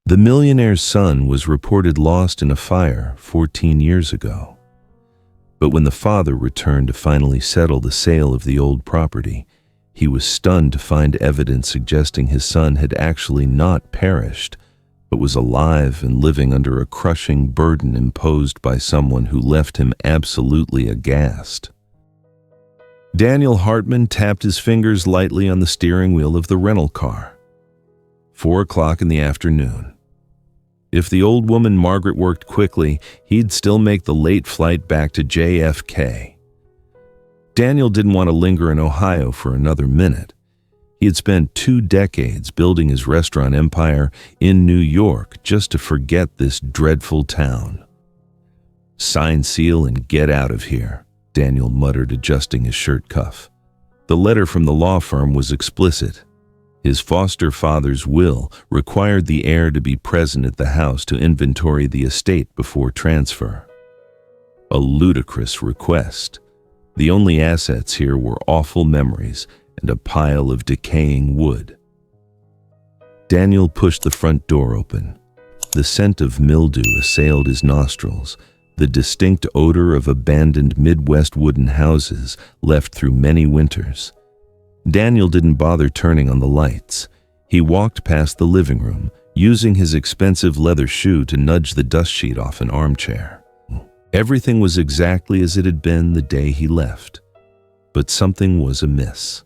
The millionaire's son was reported lost in a fire 14 years ago. But when the father returned to finally settle the sale of the old property, he was stunned to find evidence suggesting his son had actually not perished, but was alive and living under a crushing burden imposed by someone who left him absolutely aghast. Daniel Hartman tapped his fingers lightly on the steering wheel of the rental car. 4 o'clock in the afternoon. If the old woman Margaret worked quickly, he'd still make the late flight back to JFK. Daniel didn't want to linger in Ohio for another minute. He had spent 2 decades building his restaurant empire in New York just to forget this dreadful town. "Sign, seal, and get out of here," Daniel muttered, adjusting his shirt cuff. The letter from the law firm was explicit. His foster father's will required the heir to be present at the house to inventory the estate before transfer. A ludicrous request. The only assets here were awful memories and a pile of decaying wood. Daniel pushed the front door open. The scent of mildew assailed his nostrils, the distinct odor of abandoned Midwest wooden houses left through many winters. Daniel didn't bother turning on the lights. He walked past the living room, using his expensive leather shoe to nudge the dust sheet off an armchair. Everything was exactly as it had been the day he left, but something was amiss.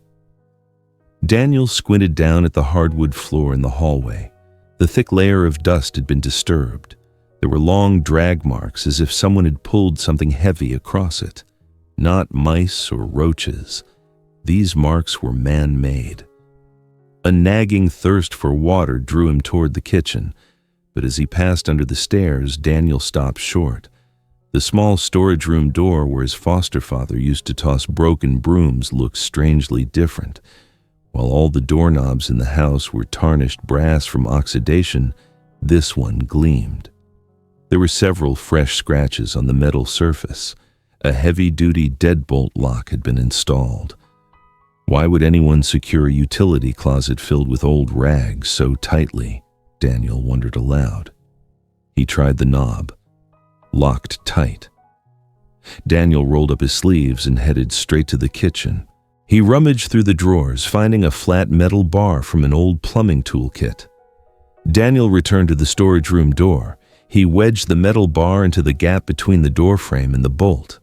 Daniel squinted down at the hardwood floor in the hallway. The thick layer of dust had been disturbed. There were long drag marks as if someone had pulled something heavy across it. Not mice or roaches. These marks were man-made. A nagging thirst for water drew him toward the kitchen, but as he passed under the stairs, Daniel stopped short. The small storage room door where his foster father used to toss broken brooms looked strangely different. While all the doorknobs in the house were tarnished brass from oxidation, this one gleamed. There were several fresh scratches on the metal surface. A heavy-duty deadbolt lock had been installed. Why would anyone secure a utility closet filled with old rags so tightly? Daniel wondered aloud. He tried the knob. Locked tight. Daniel rolled up his sleeves and headed straight to the kitchen. He rummaged through the drawers, finding a flat metal bar from an old plumbing toolkit. Daniel returned to the storage room door. He wedged the metal bar into the gap between the door frame and the bolt.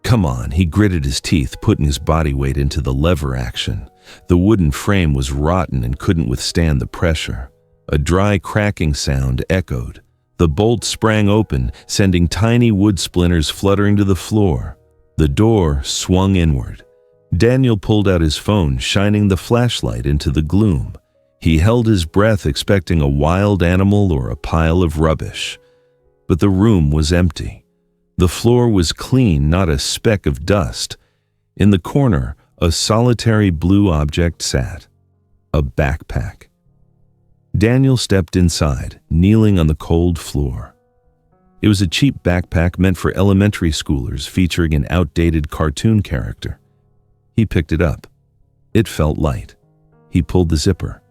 Come on, he gritted his teeth, putting his body weight into the lever action. The wooden frame was rotten and couldn't withstand the pressure. A dry cracking sound echoed. The bolt sprang open, sending tiny wood splinters fluttering to the floor. The door swung inward. Daniel pulled out his phone, shining the flashlight into the gloom. He held his breath, expecting a wild animal or a pile of rubbish. But the room was empty. The floor was clean, not a speck of dust. In the corner, a solitary blue object sat. A backpack. Daniel stepped inside, kneeling on the cold floor. It was a cheap backpack meant for elementary schoolers, featuring an outdated cartoon character. He picked it up. It felt light. He pulled the zipper.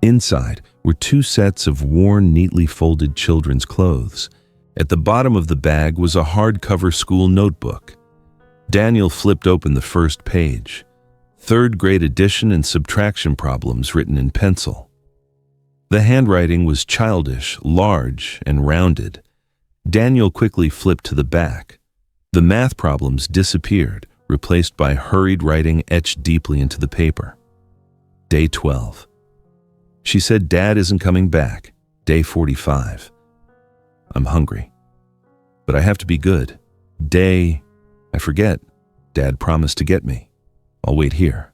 Inside were 2 sets of worn, neatly folded children's clothes. At the bottom of the bag was a hardcover school notebook. Daniel flipped open the first page. 3rd grade addition and subtraction problems written in pencil. The handwriting was childish, large, and rounded. Daniel quickly flipped to the back. The math problems disappeared, replaced by hurried writing etched deeply into the paper. Day 12. She said Dad isn't coming back. Day 45. I'm hungry. But I have to be good. I forget. Dad promised to get me. I'll wait here.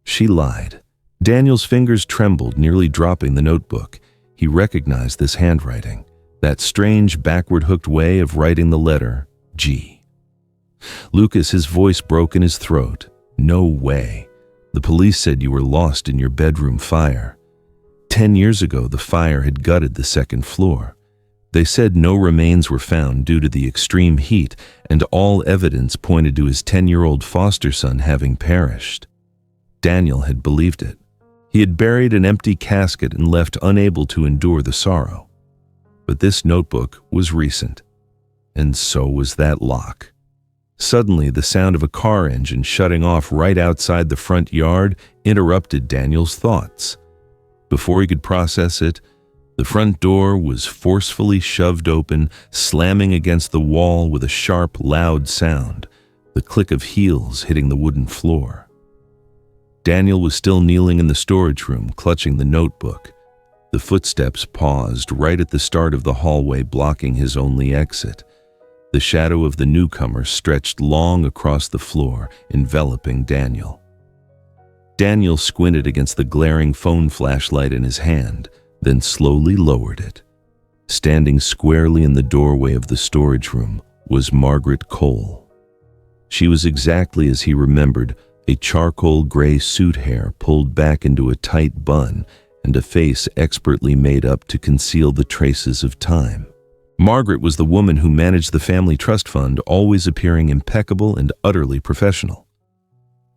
She lied. Daniel's fingers trembled, nearly dropping the notebook. He recognized this handwriting, that strange backward-hooked way of writing the letter G. Lucas, his voice broke in his throat. No way. The police said you were lost in your bedroom fire. 10 years ago, the fire had gutted the 2nd floor. They said no remains were found due to the extreme heat, and all evidence pointed to his 10-year-old foster son having perished. Daniel had believed it. He had buried an empty casket and left unable to endure the sorrow. But this notebook was recent, and so was that lock. Suddenly, the sound of a car engine shutting off right outside the front yard interrupted Daniel's thoughts. Before he could process it, the front door was forcefully shoved open, slamming against the wall with a sharp, loud sound, the click of heels hitting the wooden floor. Daniel was still kneeling in the storage room, clutching the notebook. The footsteps paused right at the start of the hallway, blocking his only exit. The shadow of the newcomer stretched long across the floor, enveloping Daniel. Daniel squinted against the glaring phone flashlight in his hand, then slowly lowered it. Standing squarely in the doorway of the storage room was Margaret Cole. She was exactly as he remembered, a charcoal gray suit hair pulled back into a tight bun and a face expertly made up to conceal the traces of time. Margaret was the woman who managed the family trust fund, always appearing impeccable and utterly professional.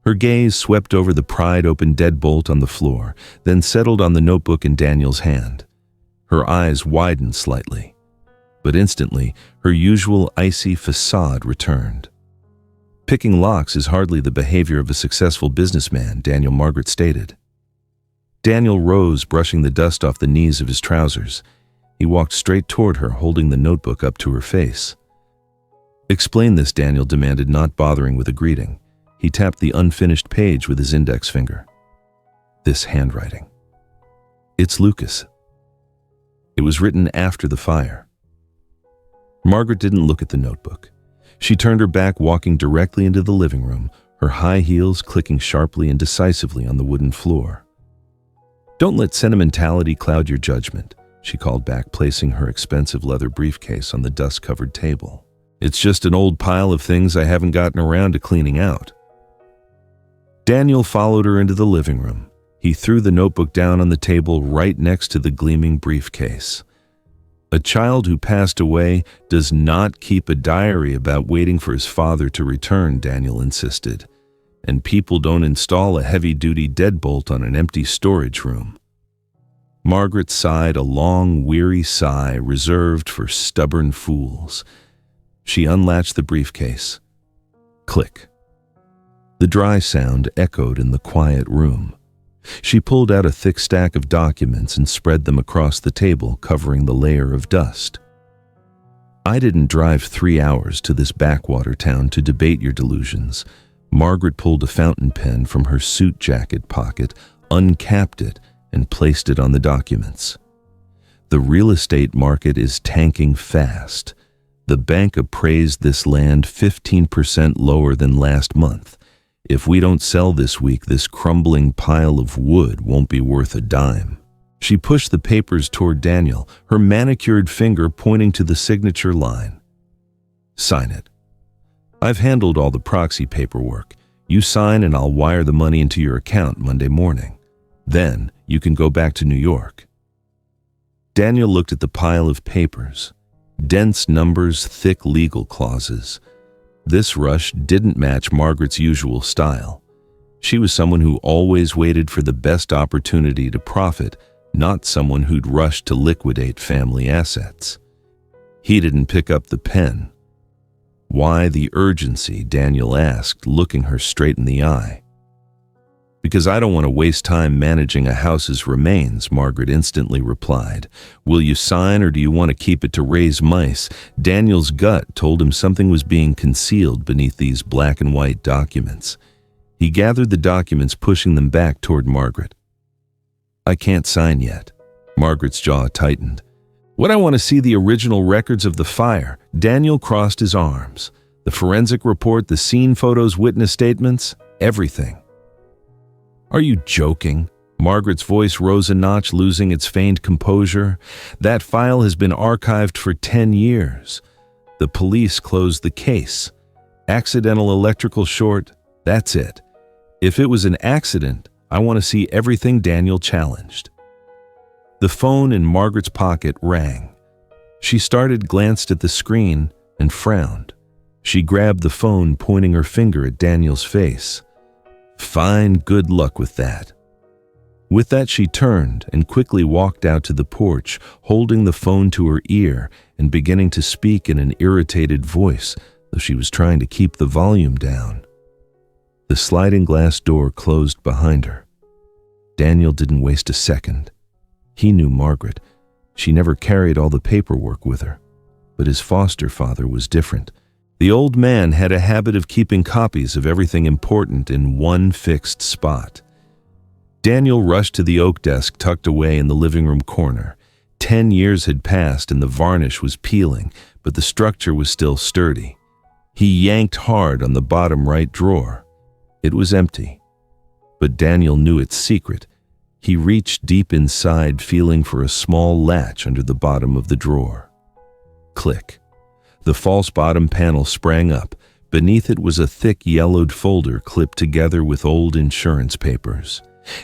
Her gaze swept over the pried-open deadbolt on the floor, then settled on the notebook in Daniel's hand. Her eyes widened slightly, but instantly her usual icy facade returned. "Picking locks is hardly the behavior of a successful businessman," Margaret stated. Daniel rose, brushing the dust off the knees of his trousers. He walked straight toward her, holding the notebook up to her face. "Explain this," Daniel demanded, not bothering with a greeting. He tapped the unfinished page with his index finger. "This handwriting. It's Lucas. It was written after the fire." Margaret didn't look at the notebook. She turned her back, walking directly into the living room, her high heels clicking sharply and decisively on the wooden floor. "Don't let sentimentality cloud your judgment," she called back, placing her expensive leather briefcase on the dust-covered table. "It's just an old pile of things I haven't gotten around to cleaning out." Daniel followed her into the living room. He threw the notebook down on the table right next to the gleaming briefcase. A child who passed away does not keep a diary about waiting for his father to return, Daniel insisted. And people don't install a heavy-duty deadbolt on an empty storage room. Margaret sighed a long, weary sigh reserved for stubborn fools. She unlatched the briefcase. Click. The dry sound echoed in the quiet room. She pulled out a thick stack of documents and spread them across the table, covering the layer of dust. "I didn't drive 3 hours to this backwater town to debate your delusions." Margaret pulled a fountain pen from her suit jacket pocket, uncapped it, and placed it on the documents. "The real estate market is tanking fast. The bank appraised this land 15% lower than last month. If we don't sell this week, this crumbling pile of wood won't be worth a dime." She pushed the papers toward Daniel, her manicured finger pointing to the signature line. "Sign it. I've handled all the proxy paperwork. You sign and I'll wire the money into your account Monday morning. Then you can go back to New York." Daniel looked at the pile of papers. Dense numbers, thick legal clauses. This rush didn't match Margaret's usual style. She was someone who always waited for the best opportunity to profit, not someone who'd rushed to liquidate family assets. He didn't pick up the pen. "Why the urgency?" Daniel asked, looking her straight in the eye. "Because I don't want to waste time managing a house's remains," Margaret instantly replied. "Will you sign, or do you want to keep it to raise mice?" Daniel's gut told him something was being concealed beneath these black and white documents. He gathered the documents, pushing them back toward Margaret. "I can't sign yet." Margaret's jaw tightened. "What I want to see the original records of the fire." Daniel crossed his arms. "The forensic report, the scene photos, witness statements, everything." "Are you joking?" Margaret's voice rose a notch, losing its feigned composure. "That file has been archived for 10 years. The police closed the case. Accidental electrical short, that's it. If it was an accident, I want to see everything," Daniel challenged. The phone in Margaret's pocket rang. She started, glanced at the screen, and frowned. She grabbed the phone, pointing her finger at Daniel's face. "Fine, good luck with that." With that, she turned and quickly walked out to the porch, holding the phone to her ear and beginning to speak in an irritated voice, though she was trying to keep the volume down. The sliding glass door closed behind her. Daniel didn't waste a second. He knew Margaret. She never carried all the paperwork with her. But his foster father was different. The old man had a habit of keeping copies of everything important in one fixed spot. Daniel rushed to the oak desk tucked away in the living room corner. 10 years had passed and the varnish was peeling, but the structure was still sturdy. He yanked hard on the bottom right drawer. It was empty. But Daniel knew its secret. He reached deep inside, feeling for a small latch under the bottom of the drawer. Click. The false bottom panel sprang up. Beneath it was a thick yellowed folder clipped together with old insurance papers.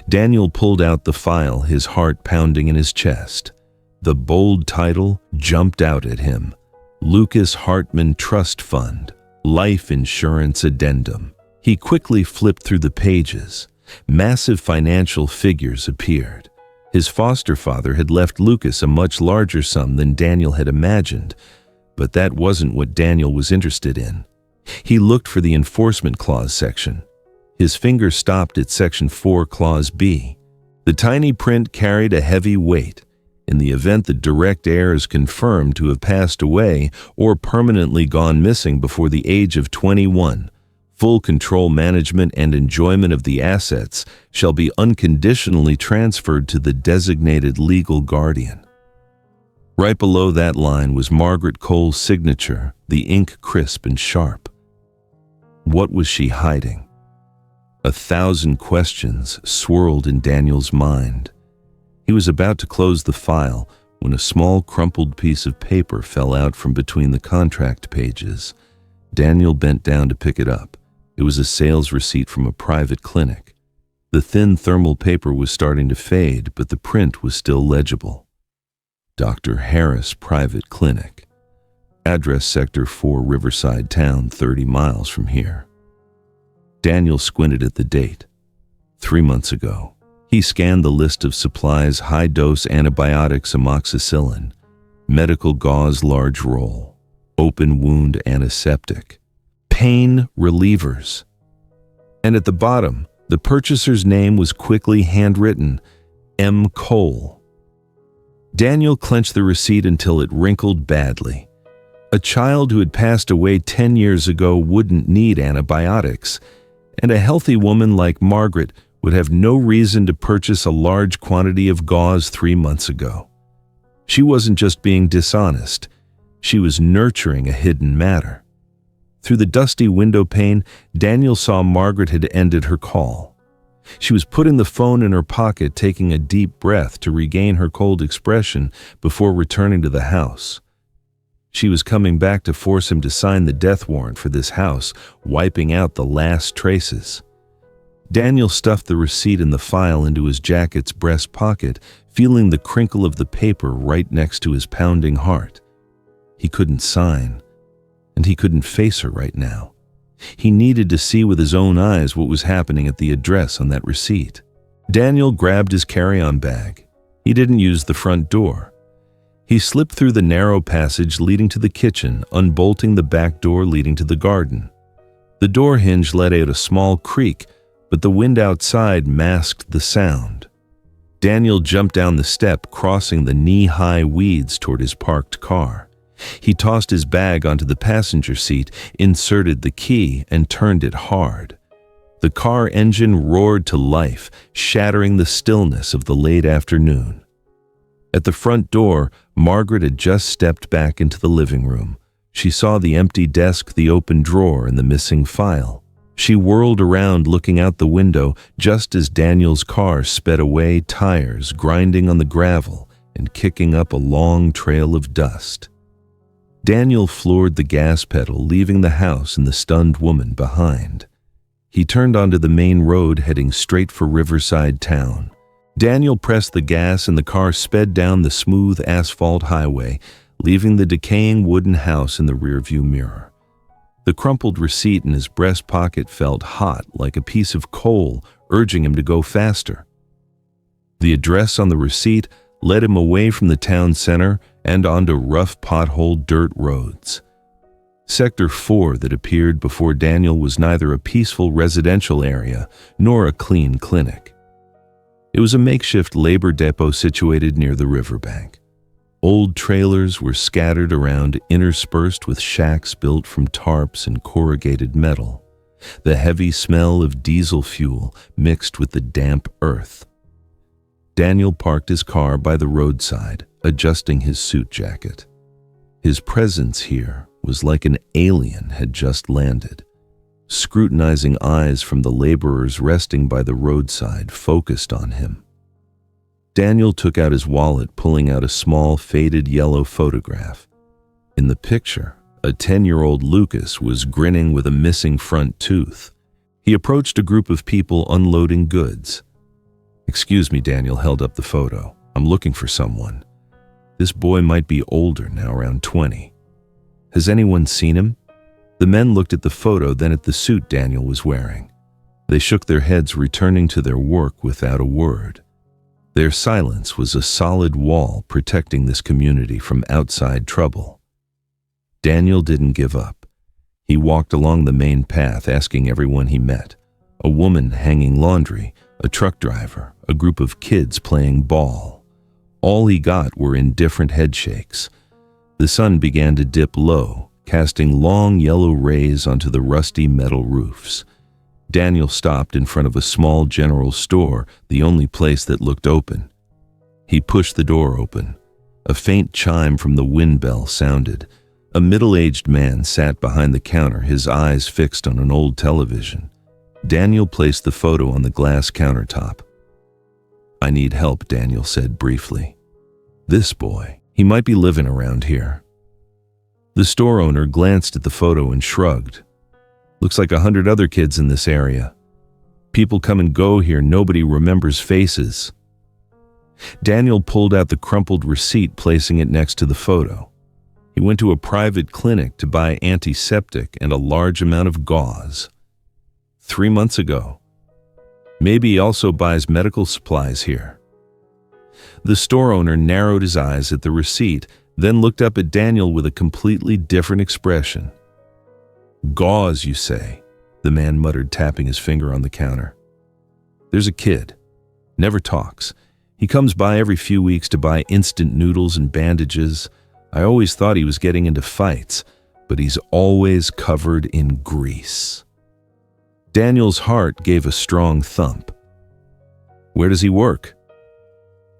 Daniel pulled out the file, his heart pounding in his chest. The bold title jumped out at him. Lucas Hartman Trust Fund, Life Insurance Addendum. He quickly flipped through the pages. Massive financial figures appeared. His foster father had left Lucas a much larger sum than Daniel had imagined, but that wasn't what Daniel was interested in. He looked for the enforcement clause section. His finger stopped at section 4, clause B. The tiny print carried a heavy weight. In the event the direct heir is confirmed to have passed away or permanently gone missing before the age of 21, full control, management, and enjoyment of the assets shall be unconditionally transferred to the designated legal guardian. Right below that line was Margaret Cole's signature, the ink crisp and sharp. What was she hiding? 1,000 questions swirled in Daniel's mind. He was about to close the file when a small crumpled piece of paper fell out from between the contract pages. Daniel bent down to pick it up. It was a sales receipt from a private clinic. The thin thermal paper was starting to fade, but the print was still legible. Dr. Harris Private Clinic. Address Sector 4, Riverside Town, 30 miles from here. Daniel squinted at the date. 3 months ago. He scanned the list of supplies: high-dose antibiotics, amoxicillin, medical gauze large roll, open wound antiseptic, pain relievers. And at the bottom, the purchaser's name was quickly handwritten, M. Cole. Daniel clenched the receipt until it wrinkled badly. A child who had passed away 10 years ago wouldn't need antibiotics, and a healthy woman like Margaret would have no reason to purchase a large quantity of gauze 3 months ago. She wasn't just being dishonest. She was nurturing a hidden matter. Through the dusty window pane, Daniel saw Margaret had ended her call. She was putting the phone in her pocket, taking a deep breath to regain her cold expression before returning to the house. She was coming back to force him to sign the death warrant for this house, wiping out the last traces. Daniel stuffed the receipt and the file into his jacket's breast pocket, feeling the crinkle of the paper right next to his pounding heart. He couldn't sign, and he couldn't face her right now. He needed to see with his own eyes what was happening at the address on that receipt. Daniel grabbed his carry-on bag. He didn't use the front door. He slipped through the narrow passage leading to the kitchen, unbolting the back door leading to the garden. The door hinge let out a small creak, but the wind outside masked the sound. Daniel jumped down the step, crossing the knee-high weeds toward his parked car. He tossed his bag onto the passenger seat, inserted the key, and turned it hard. The car engine roared to life, shattering the stillness of the late afternoon. At the front door, Margaret had just stepped back into the living room. She saw the empty desk, the open drawer, and the missing file. She whirled around, looking out the window just as Daniel's car sped away, tires grinding on the gravel and kicking up a long trail of dust. Daniel floored the gas pedal, leaving the house and the stunned woman behind. He turned onto the main road, heading straight for Riverside Town. Daniel pressed the gas and the car sped down the smooth asphalt highway, leaving the decaying wooden house in the rearview mirror. The crumpled receipt in his breast pocket felt hot, like a piece of coal, urging him to go faster. The address on the receipt led him away from the town center and onto rough pothole dirt roads. Sector 4 that appeared before Daniel was neither a peaceful residential area nor a clean clinic. It was a makeshift labor depot situated near the riverbank. Old trailers were scattered around, interspersed with shacks built from tarps and corrugated metal. The heavy smell of diesel fuel mixed with the damp earth. Daniel parked his car by the roadside, adjusting his suit jacket. His presence here was like an alien had just landed. Scrutinizing eyes from the laborers resting by the roadside focused on him. Daniel took out his wallet, pulling out a small, faded yellow photograph. In the picture, a 10-year-old Lucas was grinning with a missing front tooth. He approached a group of people unloading goods. "Excuse me," Daniel held up the photo. "I'm looking for someone. This boy might be older now, around 20. Has anyone seen him?" The men looked at the photo, then at the suit Daniel was wearing. They shook their heads, returning to their work without a word. Their silence was a solid wall protecting this community from outside trouble. Daniel didn't give up. He walked along the main path, asking everyone he met. A woman hanging laundry, a truck driver, a group of kids playing ball. All he got were indifferent headshakes. The sun began to dip low, casting long yellow rays onto the rusty metal roofs. Daniel stopped in front of a small general store, the only place that looked open. He pushed the door open. A faint chime from the wind bell sounded. A middle-aged man sat behind the counter, his eyes fixed on an old television. Daniel placed the photo on the glass countertop. "I need help," Daniel said briefly. "This boy, he might be living around here." The store owner glanced at the photo and shrugged. "Looks like 100 other kids in this area. People come and go here, nobody remembers faces." Daniel pulled out the crumpled receipt, placing it next to the photo. He went to a private clinic to buy antiseptic and a large amount of gauze. 3 months ago. Maybe he also buys medical supplies here. The store owner narrowed his eyes at the receipt, then looked up at Daniel with a completely different expression. "Gauze, you say?" the man muttered, tapping his finger on the counter. "There's a kid. Never talks. He comes by every few weeks to buy instant noodles and bandages. I always thought he was getting into fights, but he's always covered in grease." Daniel's heart gave a strong thump. "Where does he work?"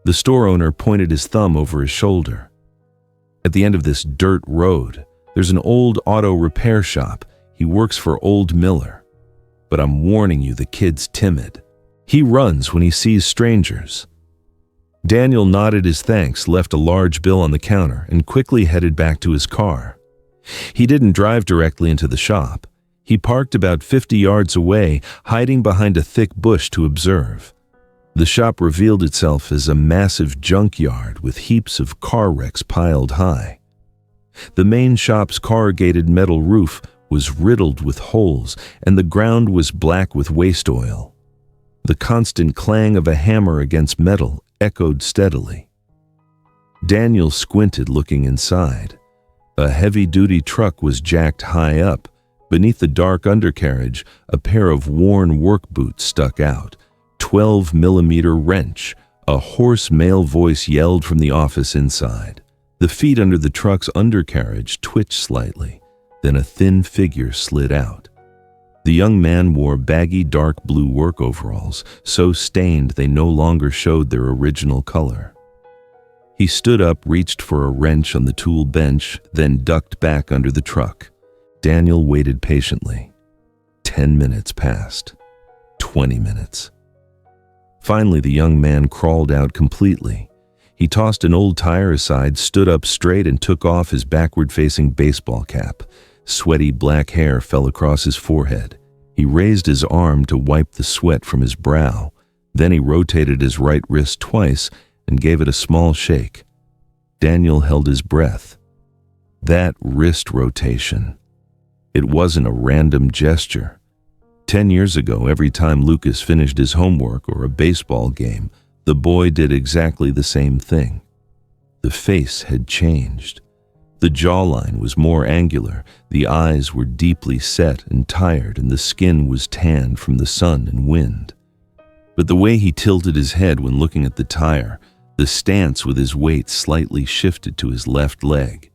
The store owner pointed his thumb over his shoulder. "At the end of this dirt road, there's an old auto repair shop. He works for Old Miller. But I'm warning you, the kid's timid. He runs when he sees strangers." Daniel nodded his thanks, left a large bill on the counter, and quickly headed back to his car. He didn't drive directly into the shop. He parked about 50 yards away, hiding behind a thick bush to observe. The shop revealed itself as a massive junkyard with heaps of car wrecks piled high. The main shop's corrugated metal roof was riddled with holes, and the ground was black with waste oil. The constant clang of a hammer against metal echoed steadily. Daniel squinted, looking inside. A heavy-duty truck was jacked high up. Beneath the dark undercarriage, a pair of worn work boots stuck out. 12-millimeter wrench. A hoarse male voice yelled from the office inside. The feet under the truck's undercarriage twitched slightly. Then a thin figure slid out. The young man wore baggy dark blue work overalls, so stained they no longer showed their original color. He stood up, reached for a wrench on the tool bench, then ducked back under the truck. Daniel waited patiently. 10 minutes passed. 20 minutes. Finally, the young man crawled out completely. He tossed an old tire aside, stood up straight, and took off his backward-facing baseball cap. Sweaty black hair fell across his forehead. He raised his arm to wipe the sweat from his brow. Then he rotated his right wrist twice and gave it a small shake. Daniel held his breath. That wrist rotation. It wasn't a random gesture. 10 years ago, every time Lucas finished his homework or a baseball game, The boy did exactly the same thing. The face had changed. The jawline was more angular, the eyes were deeply set and tired, and the skin was tanned from the sun and wind. But the way he tilted his head when looking at the tire, the stance with his weight slightly shifted to his left leg.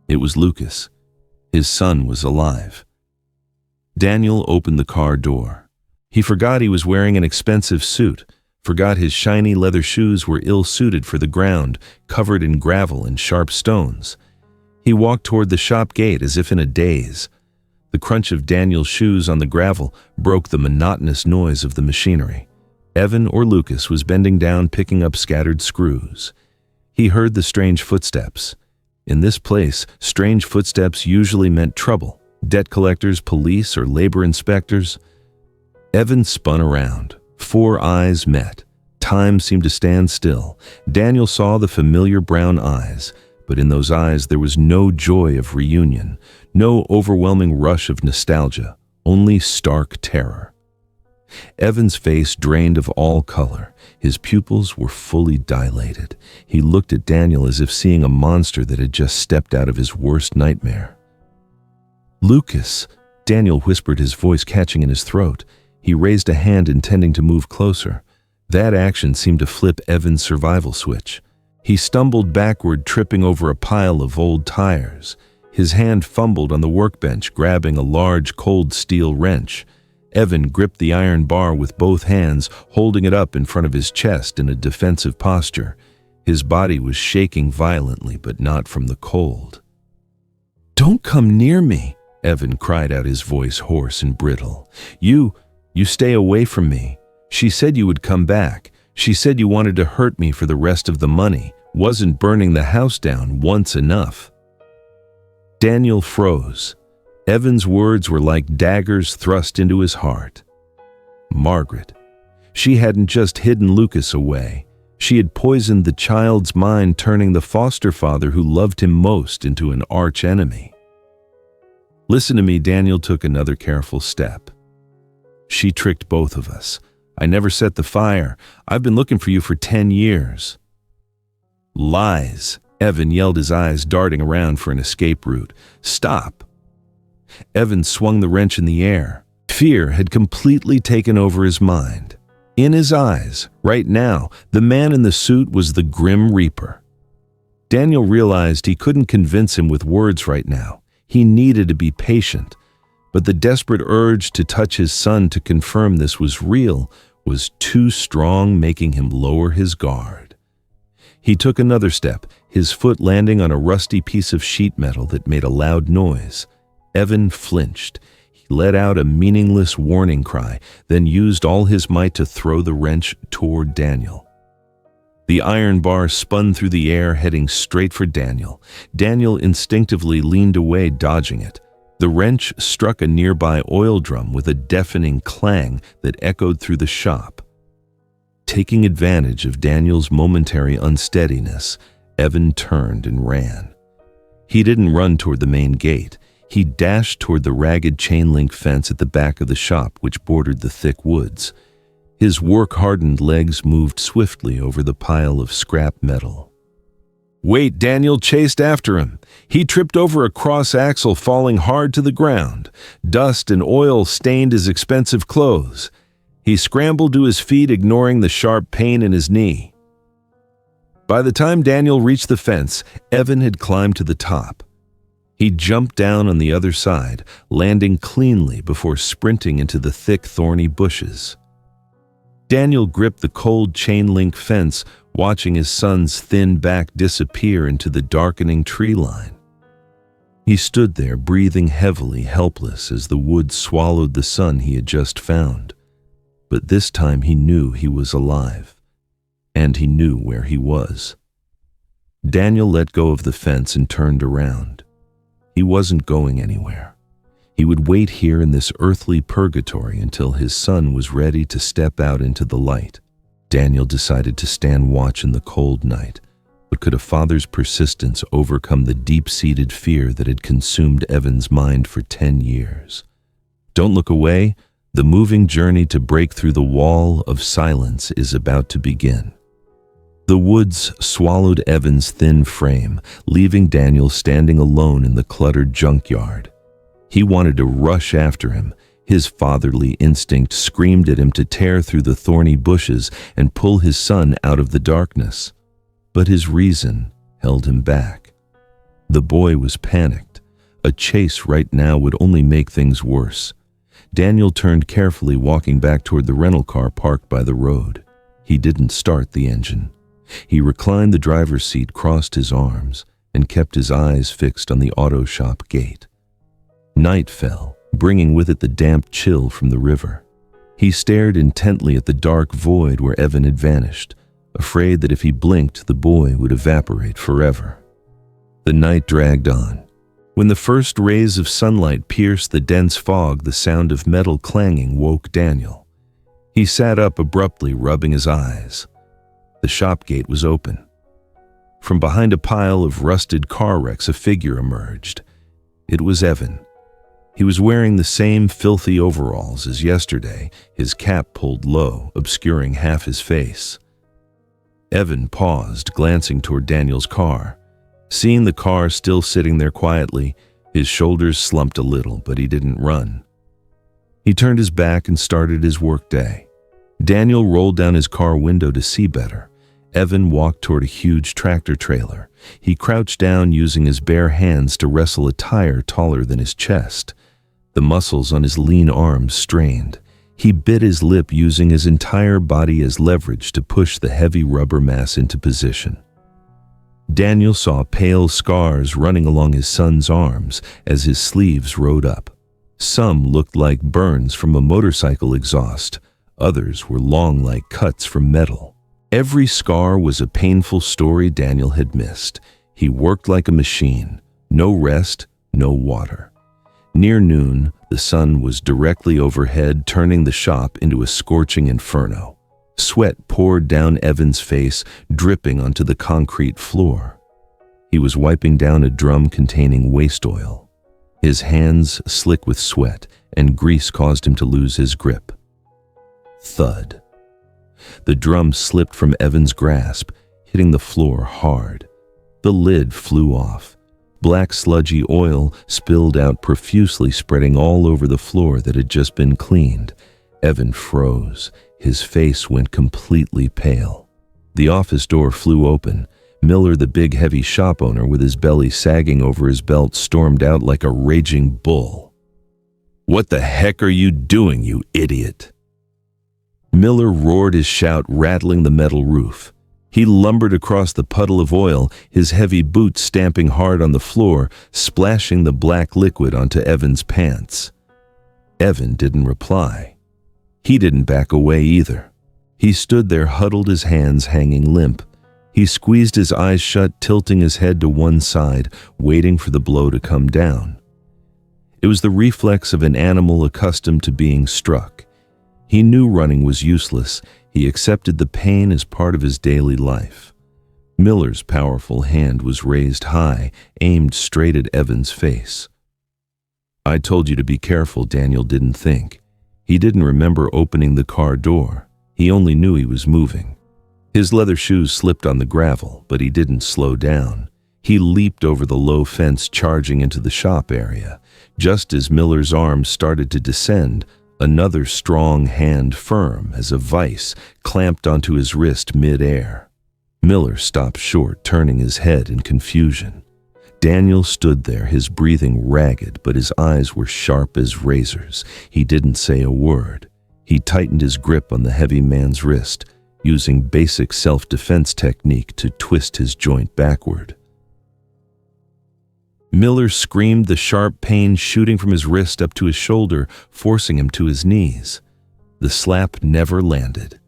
It was Lucas. His son was alive. Daniel opened the car door. He forgot he was wearing an expensive suit, forgot his shiny leather shoes were ill-suited for the ground, covered in gravel and sharp stones. He walked toward the shop gate as if in a daze. The crunch of Daniel's shoes on the gravel broke the monotonous noise of the machinery. Evan or Lucas was bending down picking up scattered screws. He heard the strange footsteps. In this place, strange footsteps usually meant trouble. Debt collectors, police, or labor inspectors. Evan spun around. 4 eyes met. Time seemed to stand still. Daniel saw the familiar brown eyes, but in those eyes there was no joy of reunion, no overwhelming rush of nostalgia, only stark terror. Evan's face drained of all color. His pupils were fully dilated. He looked at Daniel as if seeing a monster that had just stepped out of his worst nightmare. "Lucas," Daniel whispered, his voice catching in his throat. He raised a hand intending to move closer. That action seemed to flip Evan's survival switch. He stumbled backward, tripping over a pile of old tires. His hand fumbled on the workbench, grabbing a large cold steel wrench. Evan gripped the iron bar with both hands, holding it up in front of his chest in a defensive posture. His body was shaking violently, but not from the cold. "Don't come near me," Evan cried out, his voice hoarse and brittle. You stay away from me. She said you would come back. She said you wanted to hurt me for the rest of the money. Wasn't burning the house down once enough?" Daniel froze. Evan's words were like daggers thrust into his heart. Margaret. She hadn't just hidden Lucas away. She had poisoned the child's mind, turning the foster father who loved him most into an arch enemy. "Listen to me," Daniel took another careful step. "She tricked both of us. I never set the fire. I've been looking for you for 10 years. "Lies," Evan yelled, his eyes darting around for an escape route. "Stop." Evan swung the wrench in the air. Fear had completely taken over his mind. In his eyes, right now, the man in the suit was the Grim Reaper. Daniel realized he couldn't convince him with words right now. He needed to be patient. But the desperate urge to touch his son to confirm this was real was too strong, making him lower his guard. He took another step, his foot landing on a rusty piece of sheet metal that made a loud noise. Evan flinched. He let out a meaningless warning cry, then used all his might to throw the wrench toward Daniel. The iron bar spun through the air, heading straight for Daniel. Daniel instinctively leaned away, dodging it. The wrench struck a nearby oil drum with a deafening clang that echoed through the shop. Taking advantage of Daniel's momentary unsteadiness, Evan turned and ran. He didn't run toward the main gate. He dashed toward the ragged chain-link fence at the back of the shop, which bordered the thick woods. His work-hardened legs moved swiftly over the pile of scrap metal. "Wait!" Daniel chased after him. He tripped over a cross axle, falling hard to the ground. Dust and oil stained his expensive clothes. He scrambled to his feet, ignoring the sharp pain in his knee. By the time Daniel reached the fence, Evan had climbed to the top. He jumped down on the other side, landing cleanly before sprinting into the thick, thorny bushes. Daniel gripped the cold chain-link fence, watching his son's thin back disappear into the darkening tree line. He stood there, breathing heavily, helpless, as the woods swallowed the son he had just found. But this time he knew he was alive, and he knew where he was. Daniel let go of the fence and turned around. He wasn't going anywhere. He would wait here in this earthly purgatory until his son was ready to step out into the light. Daniel decided to stand watch in the cold night, but could a father's persistence overcome the deep-seated fear that had consumed Evan's mind for 10 years? "Don't look away," The moving journey to break through the wall of silence is about to begin. The woods swallowed Evan's thin frame, leaving Daniel standing alone in the cluttered junkyard. He wanted to rush after him. His fatherly instinct screamed at him to tear through the thorny bushes and pull his son out of the darkness. But his reason held him back. The boy was panicked. A chase right now would only make things worse. Daniel turned carefully, walking back toward the rental car parked by the road. He didn't start the engine. He reclined the driver's seat, crossed his arms, and kept his eyes fixed on the auto shop gate. Night fell, bringing with it the damp chill from the river. He stared intently at the dark void where Evan had vanished, afraid that if he blinked, the boy would evaporate forever. The night dragged on. When the first rays of sunlight pierced the dense fog, the sound of metal clanging woke Daniel. He sat up abruptly, rubbing his eyes. The shop gate was open. From behind a pile of rusted car wrecks, a figure emerged. It was Evan. He was wearing the same filthy overalls as yesterday, his cap pulled low, obscuring half his face. Evan paused, glancing toward Daniel's car. Seeing the car still sitting there quietly, his shoulders slumped a little, but he didn't run. He turned his back and started his workday. Daniel rolled down his car window to see better. Evan walked toward a huge tractor trailer. He crouched down, using his bare hands to wrestle a tire taller than his chest. The muscles on his lean arms strained. He bit his lip, using his entire body as leverage to push the heavy rubber mass into position. Daniel saw pale scars running along his son's arms as his sleeves rode up. Some looked like burns from a motorcycle exhaust. Others were long like cuts from metal. Every scar was a painful story Daniel had missed. He worked like a machine. No rest, no water. Near noon, the sun was directly overhead, turning the shop into a scorching inferno. Sweat poured down Evan's face, dripping onto the concrete floor. He was wiping down a drum containing waste oil. His hands slick with sweat, and grease caused him to lose his grip. Thud. The drum slipped from Evan's grasp, hitting the floor hard. The lid flew off. Black sludgy oil spilled out profusely, spreading all over the floor that had just been cleaned. Evan froze. His face went completely pale. The office door flew open. Miller, the big heavy shop owner, with his belly sagging over his belt, stormed out like a raging bull. "What the heck are you doing, you idiot?" Miller roared his shout, rattling the metal roof. He lumbered across the puddle of oil, his heavy boots stamping hard on the floor, splashing the black liquid onto Evan's pants. Evan didn't reply. He didn't back away either. He stood there, huddled, his hands hanging limp. He squeezed his eyes shut, tilting his head to one side, waiting for the blow to come down. It was the reflex of an animal accustomed to being struck. He knew running was useless. He accepted the pain as part of his daily life. Miller's powerful hand was raised high, aimed straight at Evan's face. "I told you to be careful," Daniel didn't think. He didn't remember opening the car door. He only knew he was moving. His leather shoes slipped on the gravel, but he didn't slow down. He leaped over the low fence, charging into the shop area. Just as Miller's arms started to descend, another strong hand, firm as a vice, clamped onto his wrist mid-air. Miller stopped short, turning his head in confusion. Daniel stood there, his breathing ragged, but his eyes were sharp as razors. He didn't say a word. He tightened his grip on the heavy man's wrist, using basic self-defense technique to twist his joint backward. Miller screamed, the sharp pain shooting from his wrist up to his shoulder, forcing him to his knees. The slap never landed.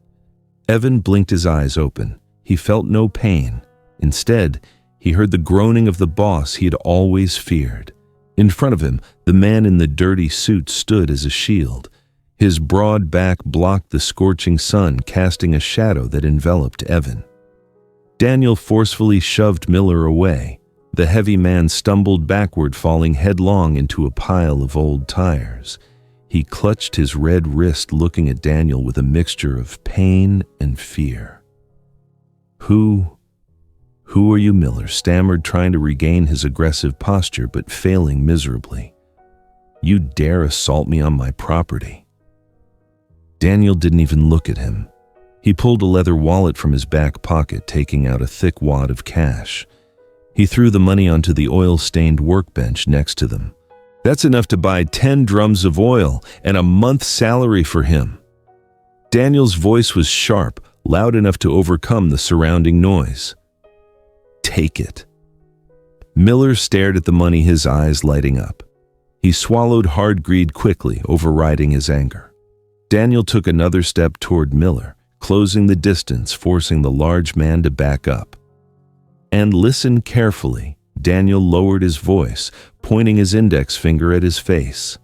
Evan blinked his eyes open. He felt no pain. Instead, he heard the groaning of the boss he had always feared. In front of him, the man in the dirty suit stood as a shield. His broad back blocked the scorching sun, casting a shadow that enveloped Evan. Daniel forcefully shoved Miller away. The heavy man stumbled backward, falling headlong into a pile of old tires. He clutched his red wrist, looking at Daniel with a mixture of pain and fear. Who are you?" Miller stammered, trying to regain his aggressive posture but failing miserably. "You dare assault me on my property?" Daniel didn't even look at him. He pulled a leather wallet from his back pocket, taking out a thick wad of cash. He threw the money onto the oil-stained workbench next to them. "That's enough to buy 10 drums of oil and a month's salary for him." Daniel's voice was sharp, loud enough to overcome the surrounding noise. "Take it." Miller stared at the money, his eyes lighting up. He swallowed hard greed quickly, overriding his anger. Daniel took another step toward Miller, closing the distance, forcing the large man to back up. "And listen carefully." Daniel lowered his voice, pointing his index finger at his face.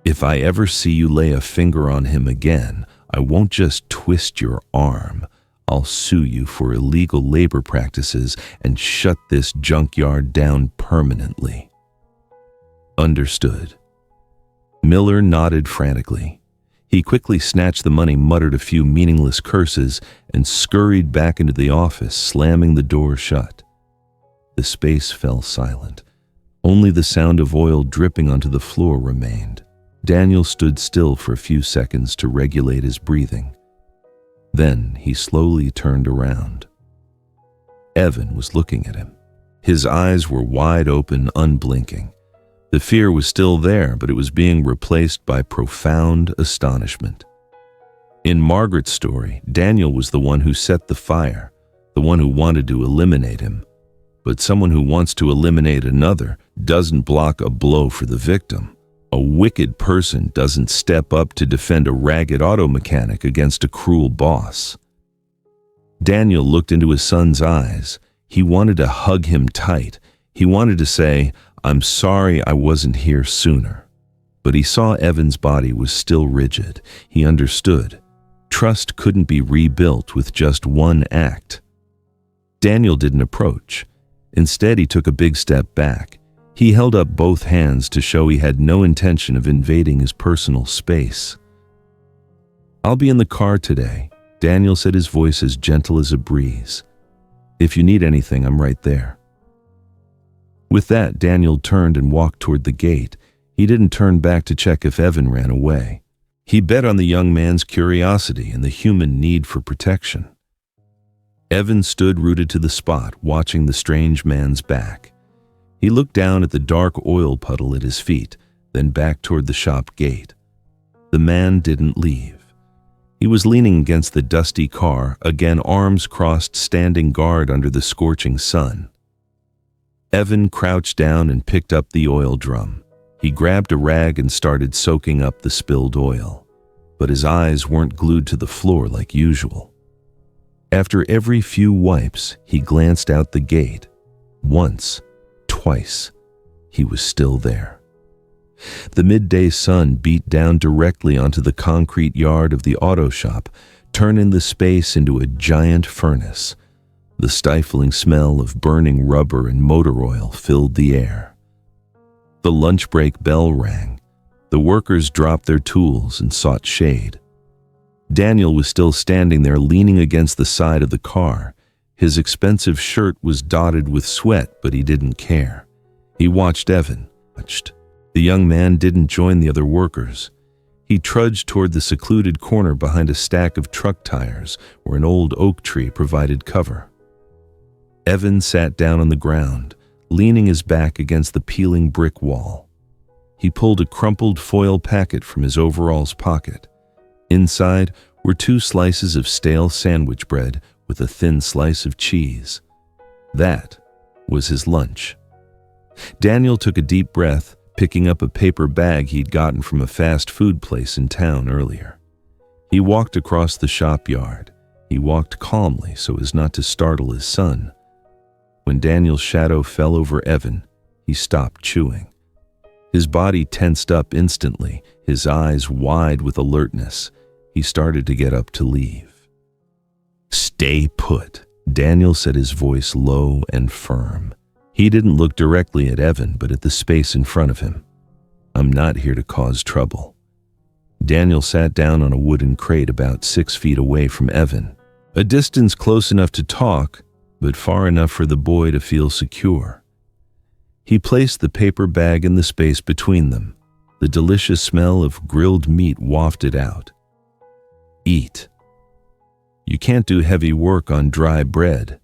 "If I ever see you lay a finger on him again, I won't just twist your arm. I'll sue you for illegal labor practices and shut this junkyard down permanently." "Understood." Miller nodded frantically. He quickly snatched the money, muttered a few meaningless curses, and scurried back into the office, slamming the door shut. The space fell silent. Only the sound of oil dripping onto the floor remained. Daniel stood still for a few seconds to regulate his breathing. Then he slowly turned around. Evan was looking at him. His eyes were wide open, unblinking. The fear was still there, but it was being replaced by profound astonishment. In Margaret's story, Daniel was the one who set the fire, the one who wanted to eliminate him. But someone who wants to eliminate another doesn't block a blow for the victim. A wicked person doesn't step up to defend a ragged auto mechanic against a cruel boss. Daniel looked into his son's eyes. He wanted to hug him tight. He wanted to say, "I'm sorry I wasn't here sooner." But he saw Evan's body was still rigid. He understood. Trust couldn't be rebuilt with just one act. Daniel didn't approach. Instead, he took a big step back. He held up both hands to show he had no intention of invading his personal space. "I'll be in the car today," Daniel said, his voice as gentle as a breeze. "If you need anything, I'm right there." With that, Daniel turned and walked toward the gate. He didn't turn back to check if Evan ran away. He bet on the young man's curiosity and the human need for protection. Evan stood rooted to the spot, watching the strange man's back. He looked down at the dark oil puddle at his feet, then back toward the shop gate. The man didn't leave. He was leaning against the dusty car, again arms crossed, standing guard under the scorching sun. Evan crouched down and picked up the oil drum. He grabbed a rag and started soaking up the spilled oil. But his eyes weren't glued to the floor like usual. After every few wipes, he glanced out the gate. Once, twice, he was still there. The midday sun beat down directly onto the concrete yard of the auto shop, turning the space into a giant furnace. The stifling smell of burning rubber and motor oil filled the air. The lunch break bell rang. The workers dropped their tools and sought shade. Daniel was still standing there, leaning against the side of the car. His expensive shirt was dotted with sweat, but he didn't care. He watched Evan. The young man didn't join the other workers. He trudged toward the secluded corner behind a stack of truck tires where an old oak tree provided cover. Evan sat down on the ground, leaning his back against the peeling brick wall. He pulled a crumpled foil packet from his overalls pocket. Inside were 2 slices of stale sandwich bread with a thin slice of cheese. That was his lunch. Daniel took a deep breath, picking up a paper bag he'd gotten from a fast food place in town earlier. He walked across the shop yard. He walked calmly so as not to startle his son. When Daniel's shadow fell over Evan, he stopped chewing. His body tensed up instantly, his eyes wide with alertness. He started to get up to leave. "Stay put," Daniel said, his voice low and firm. He didn't look directly at Evan, but at the space in front of him. I'm not here to cause trouble." Daniel sat down on a wooden crate about 6 feet away from Evan, a distance close enough to talk, but far enough for the boy to feel secure. He placed the paper bag in the space between them. The delicious smell of grilled meat wafted out. "Eat. You can't do heavy work on dry bread."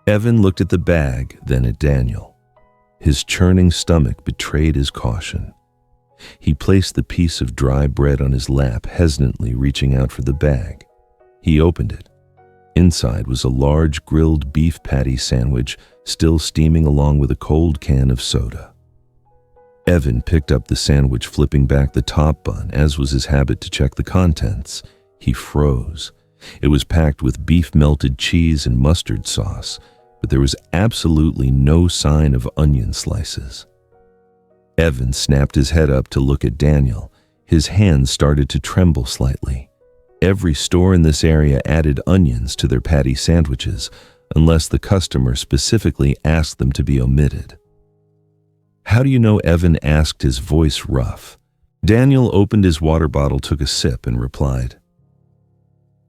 Evan looked at the bag, then at Daniel. His churning stomach betrayed his caution. He placed the piece of dry bread on his lap, hesitantly reaching out for the bag. He opened it. Inside was a large grilled beef patty sandwich, still steaming along with a cold can of soda. Evan picked up the sandwich, flipping back the top bun, as was his habit, to check the contents. He froze. It was packed with beef melted cheese and mustard sauce, but there was absolutely no sign of onion slices. Evan snapped his head up to look at Daniel. His hands started to tremble slightly. Every store in this area added onions to their patty sandwiches, unless the customer specifically asked them to be omitted. "How do you know?" Evan asked, his voice rough. Daniel opened his water bottle, took a sip, and replied,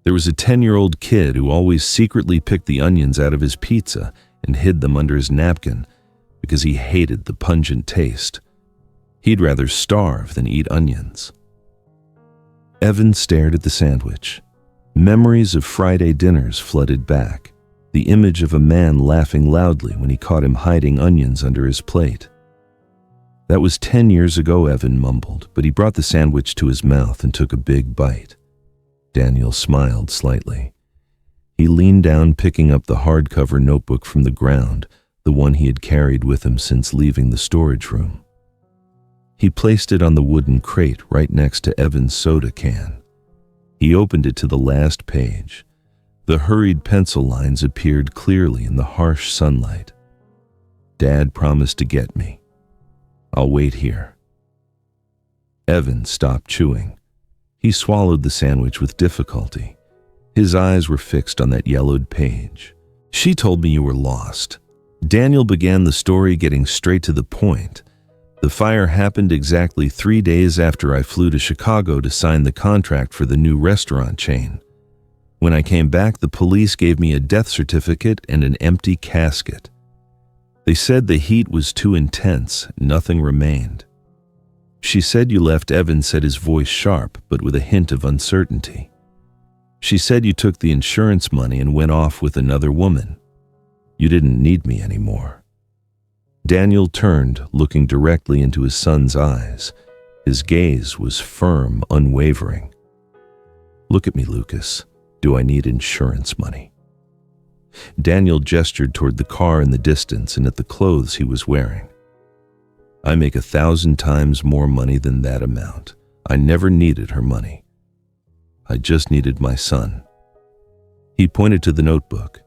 "There was a 10-year-old kid who always secretly picked the onions out of his pizza and hid them under his napkin because he hated the pungent taste. He'd rather starve than eat onions." Evan stared at the sandwich. Memories of Friday dinners flooded back. The image of a man laughing loudly when he caught him hiding onions under his plate. "That was 10 years ago," Evan mumbled, but he brought the sandwich to his mouth and took a big bite. Daniel smiled slightly. He leaned down, picking up the hardcover notebook from the ground, the one he had carried with him since leaving the storage room. He placed it on the wooden crate right next to Evan's soda can. He opened it to the last page. The hurried pencil lines appeared clearly in the harsh sunlight. "Dad promised to get me. I'll wait here." Evan stopped chewing. He swallowed the sandwich with difficulty. His eyes were fixed on that yellowed page. "She told me you were lost." Daniel began the story, getting straight to the point. "The fire happened exactly 3 days after I flew to Chicago to sign the contract for the new restaurant chain. When I came back, the police gave me a death certificate and an empty casket. They said the heat was too intense, nothing remained. She said you left." Evan said, his voice sharp, but with a hint of uncertainty. "She said you took the insurance money and went off with another woman. You didn't need me anymore." Daniel turned, looking directly into his son's eyes. His gaze was firm, unwavering. "Look at me, Lucas. Do I need insurance money?" Daniel gestured toward the car in the distance and at the clothes he was wearing. "I make 1,000 times more money than that amount. I never needed her money. I just needed my son." He pointed to the notebook.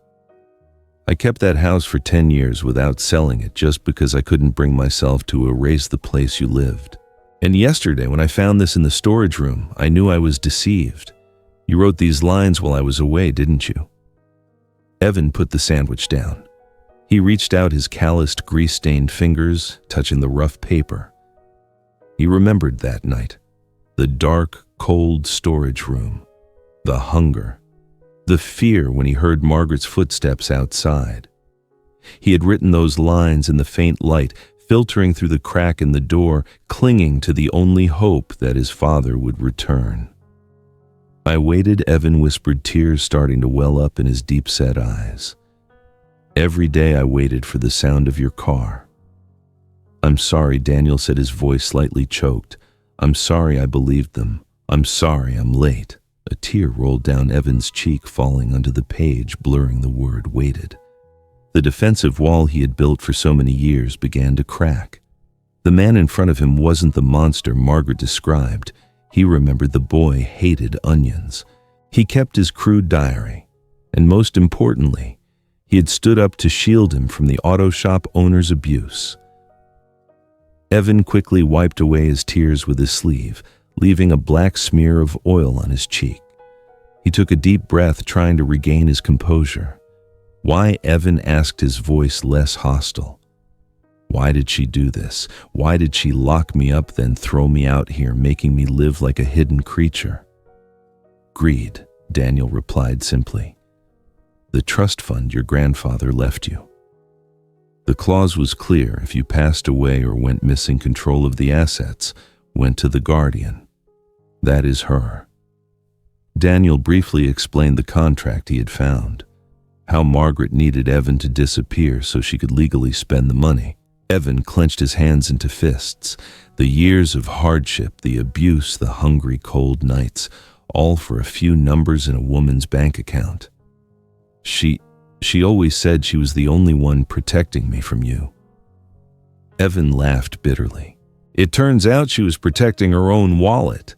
"I kept that house for 10 years without selling it just because I couldn't bring myself to erase the place you lived. And yesterday, when I found this in the storage room, I knew I was deceived. You wrote these lines while I was away, didn't you?" Evan put the sandwich down. He reached out his calloused, grease-stained fingers, touching the rough paper. He remembered that night. The dark, cold storage room. The hunger. The fear when he heard Margaret's footsteps outside. He had written those lines in the faint light, filtering through the crack in the door, clinging to the only hope that his father would return. "I waited," Evan whispered, tears starting to well up in his deep-set eyes. "Every day I waited for the sound of your car." "I'm sorry," Daniel said, his voice slightly choked. "I'm sorry I believed them. I'm sorry I'm late." A tear rolled down Evan's cheek, falling onto the page, blurring the word "waited." The defensive wall he had built for so many years began to crack. The man in front of him wasn't the monster Margaret described. He remembered the boy hated onions. He kept his crude diary. And most importantly, he had stood up to shield him from the auto shop owner's abuse. Evan quickly wiped away his tears with his sleeve, leaving a black smear of oil on his cheek. He took a deep breath, trying to regain his composure. "Why?" Evan asked, his voice less hostile. Why did she do this? Why did she lock me up, then throw me out here, making me live like a hidden creature? Greed, Daniel replied simply. The trust fund your grandfather left you. The clause was clear: if you passed away or went missing, control of the assets went to the guardian. That is her. Daniel briefly explained the contract he had found, how Margaret needed Evan to disappear so she could legally spend the money. Evan clenched his hands into fists. The years of hardship, the abuse, the hungry, cold nights, all for a few numbers in a woman's bank account. She always said she was the only one protecting me from you. Evan laughed bitterly. It turns out she was protecting her own wallet.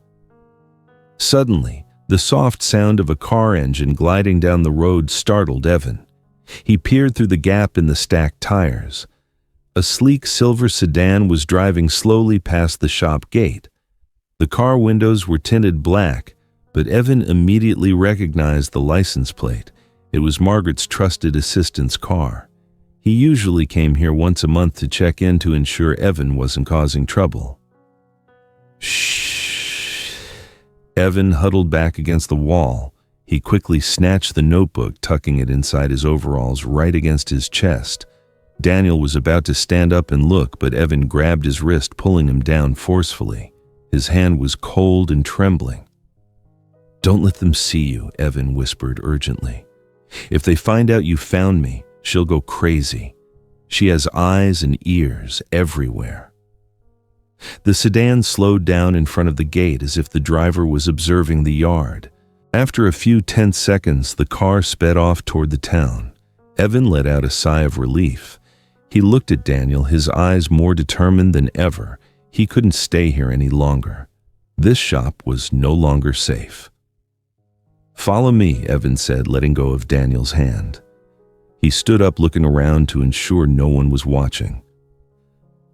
Suddenly, the soft sound of a car engine gliding down the road startled Evan. He peered through the gap in the stacked tires. A sleek silver sedan was driving slowly past the shop gate. The car windows were tinted black, but Evan immediately recognized the license plate. It was Margaret's trusted assistant's car. He usually came here once a month to check in to ensure Evan wasn't causing trouble. Shh. Evan huddled back against the wall. He quickly snatched the notebook, tucking it inside his overalls right against his chest. Daniel was about to stand up and look, but Evan grabbed his wrist, pulling him down forcefully. His hand was cold and trembling. Don't let them see you, Evan whispered urgently. If they find out you found me, she'll go crazy. She has eyes and ears everywhere. The sedan slowed down in front of the gate as if the driver was observing the yard. After a few tense seconds, the car sped off toward the town. Evan let out a sigh of relief. He looked at Daniel, his eyes more determined than ever. He couldn't stay here any longer. This shop was no longer safe. Follow me, Evan said, letting go of Daniel's hand. He stood up, looking around to ensure no one was watching.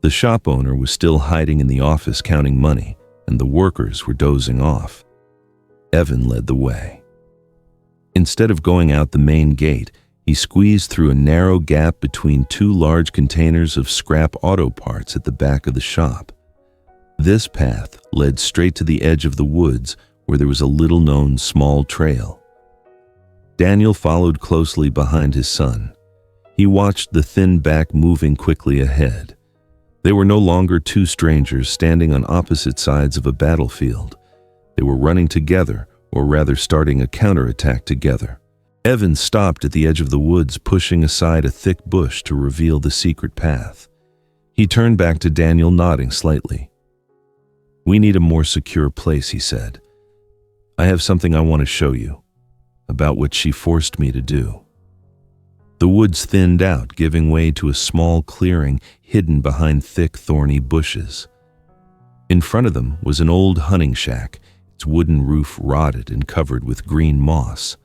The shop owner was still hiding in the office counting money, and the workers were dozing off. Evan led the way. Instead of going out the main gate, he squeezed through a narrow gap between two large containers of scrap auto parts at the back of the shop. This path led straight to the edge of the woods, where there was a little-known small trail. Daniel followed closely behind his son. He watched the thin back moving quickly ahead. They were no longer two strangers standing on opposite sides of a battlefield. They were running together, or rather starting a counterattack together. Evan stopped at the edge of the woods, pushing aside a thick bush to reveal the secret path. He turned back to Daniel, nodding slightly. We need a more secure place, he said. I have something I want to show you, about what she forced me to do. The woods thinned out, giving way to a small clearing hidden behind thick, thorny bushes. In front of them was an old hunting shack, its wooden roof rotted and covered with green moss.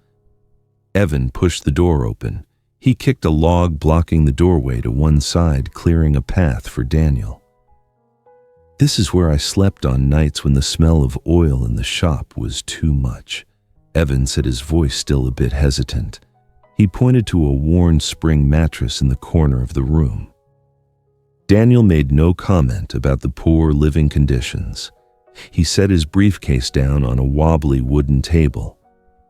Evan pushed the door open. He kicked a log blocking the doorway to one side, clearing a path for Daniel. This is where I slept on nights when the smell of oil in the shop was too much. Evan said, his voice still a bit hesitant. He pointed to a worn spring mattress in the corner of the room. Daniel made no comment about the poor living conditions. He set his briefcase down on a wobbly wooden table.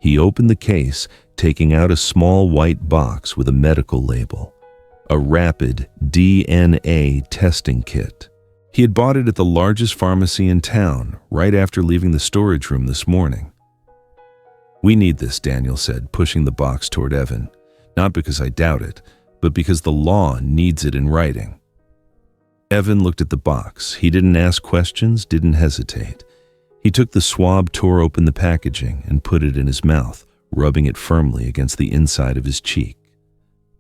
He opened the case, taking out a small white box with a medical label, a rapid DNA testing kit. He had bought it at the largest pharmacy in town, right after leaving the storage room this morning. We need this, Daniel said, pushing the box toward Evan. Not because I doubt it, but because the law needs it in writing. Evan looked at the box. He didn't ask questions, didn't hesitate. He took the swab, tore open the packaging, and put it in his mouth, rubbing it firmly against the inside of his cheek.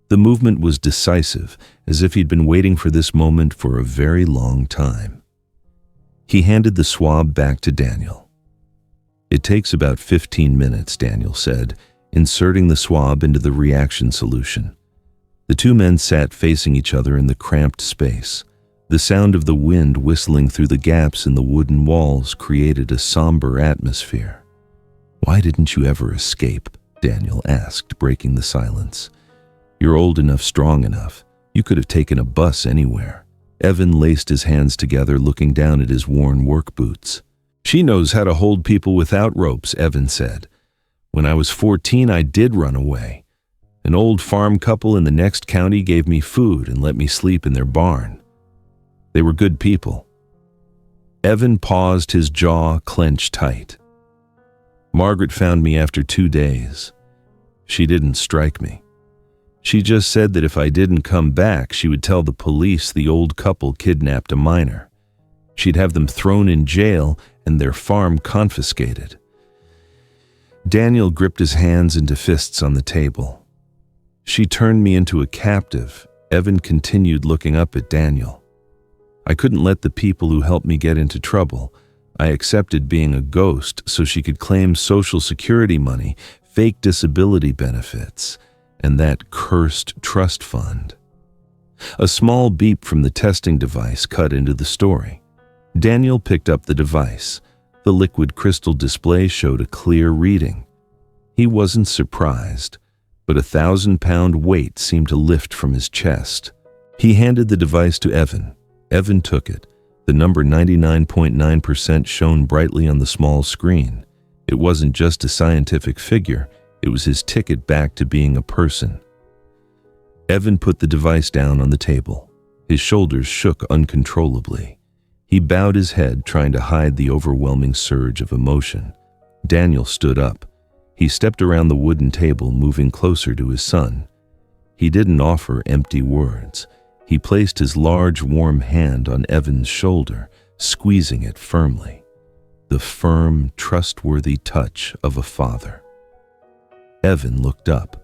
The movement was decisive, as if he'd been waiting for this moment for a very long time. He handed the swab back to Daniel. It takes about 15 minutes, Daniel said, inserting the swab into the reaction solution. The two men sat facing each other in the cramped space. The sound of the wind whistling through the gaps in the wooden walls created a somber atmosphere. Why didn't you ever escape? Daniel asked, breaking the silence. You're old enough, strong enough. You could have taken a bus anywhere. Evan laced his hands together, looking down at his worn work boots. "She knows how to hold people without ropes," Evan said. "When I was 14, I did run away. An old farm couple in the next county gave me food and let me sleep in their barn. They were good people." Evan paused, his jaw clenched tight. "Margaret found me after 2 days. She didn't strike me. She just said that if I didn't come back, she would tell the police the old couple kidnapped a minor. She'd have them thrown in jail and their farm confiscated." Daniel gripped his hands into fists on the table. "She turned me into a captive," Evan continued, looking up at Daniel. "I couldn't let the people who helped me get into trouble. I accepted being a ghost so she could claim Social Security money, fake disability benefits, and that cursed trust fund." A small beep from the testing device cut into the story. Daniel picked up the device. The liquid crystal display showed a clear reading. He wasn't surprised, but a 1,000-pound weight seemed to lift from his chest. He handed the device to Evan. Evan took it. The number 99.9% shone brightly on the small screen. It wasn't just a scientific figure. It was his ticket back to being a person. Evan put the device down on the table. His shoulders shook uncontrollably. He bowed his head, trying to hide the overwhelming surge of emotion. Daniel stood up. He stepped around the wooden table, moving closer to his son. He didn't offer empty words. He placed his large, warm hand on Evan's shoulder, squeezing it firmly. The firm, trustworthy touch of a father. Evan looked up.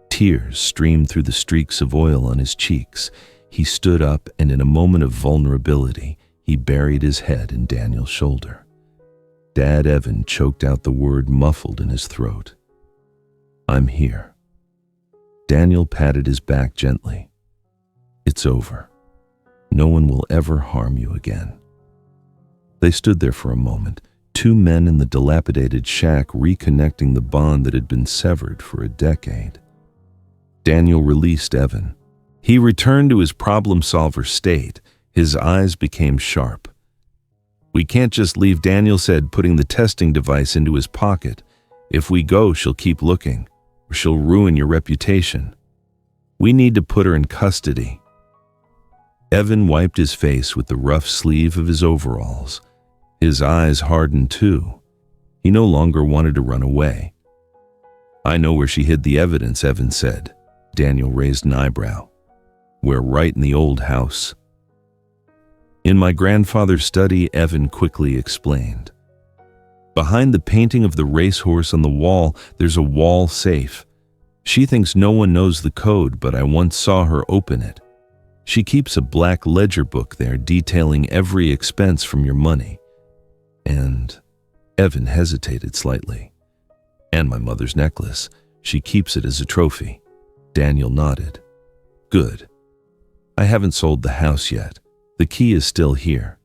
Tears streamed through the streaks of oil on his cheeks. He stood up, and in a moment of vulnerability, he buried his head in Daniel's shoulder. Dad Evan choked out the word muffled in his throat. "I'm here." Daniel patted his back gently. "It's over. No one will ever harm you again." They stood there for a moment, two men in the dilapidated shack reconnecting the bond that had been severed for a decade. Daniel released Evan. He returned to his problem-solver state. His eyes became sharp. "We can't just leave," Daniel said, putting the testing device into his pocket. "If we go, she'll keep looking, or she'll ruin your reputation. We need to put her in custody." Evan wiped his face with the rough sleeve of his overalls. His eyes hardened too. He no longer wanted to run away. "I know where she hid the evidence," Evan said. Daniel raised an eyebrow. "We're right in the old house." "In my grandfather's study," Evan quickly explained. "Behind the painting of the racehorse on the wall, there's a wall safe. She thinks no one knows the code, but I once saw her open it. She keeps a black ledger book there detailing every expense from your money. And," Evan hesitated slightly, "and my mother's necklace. She keeps it as a trophy." Daniel nodded. "Good. I haven't sold the house yet. The key is still here.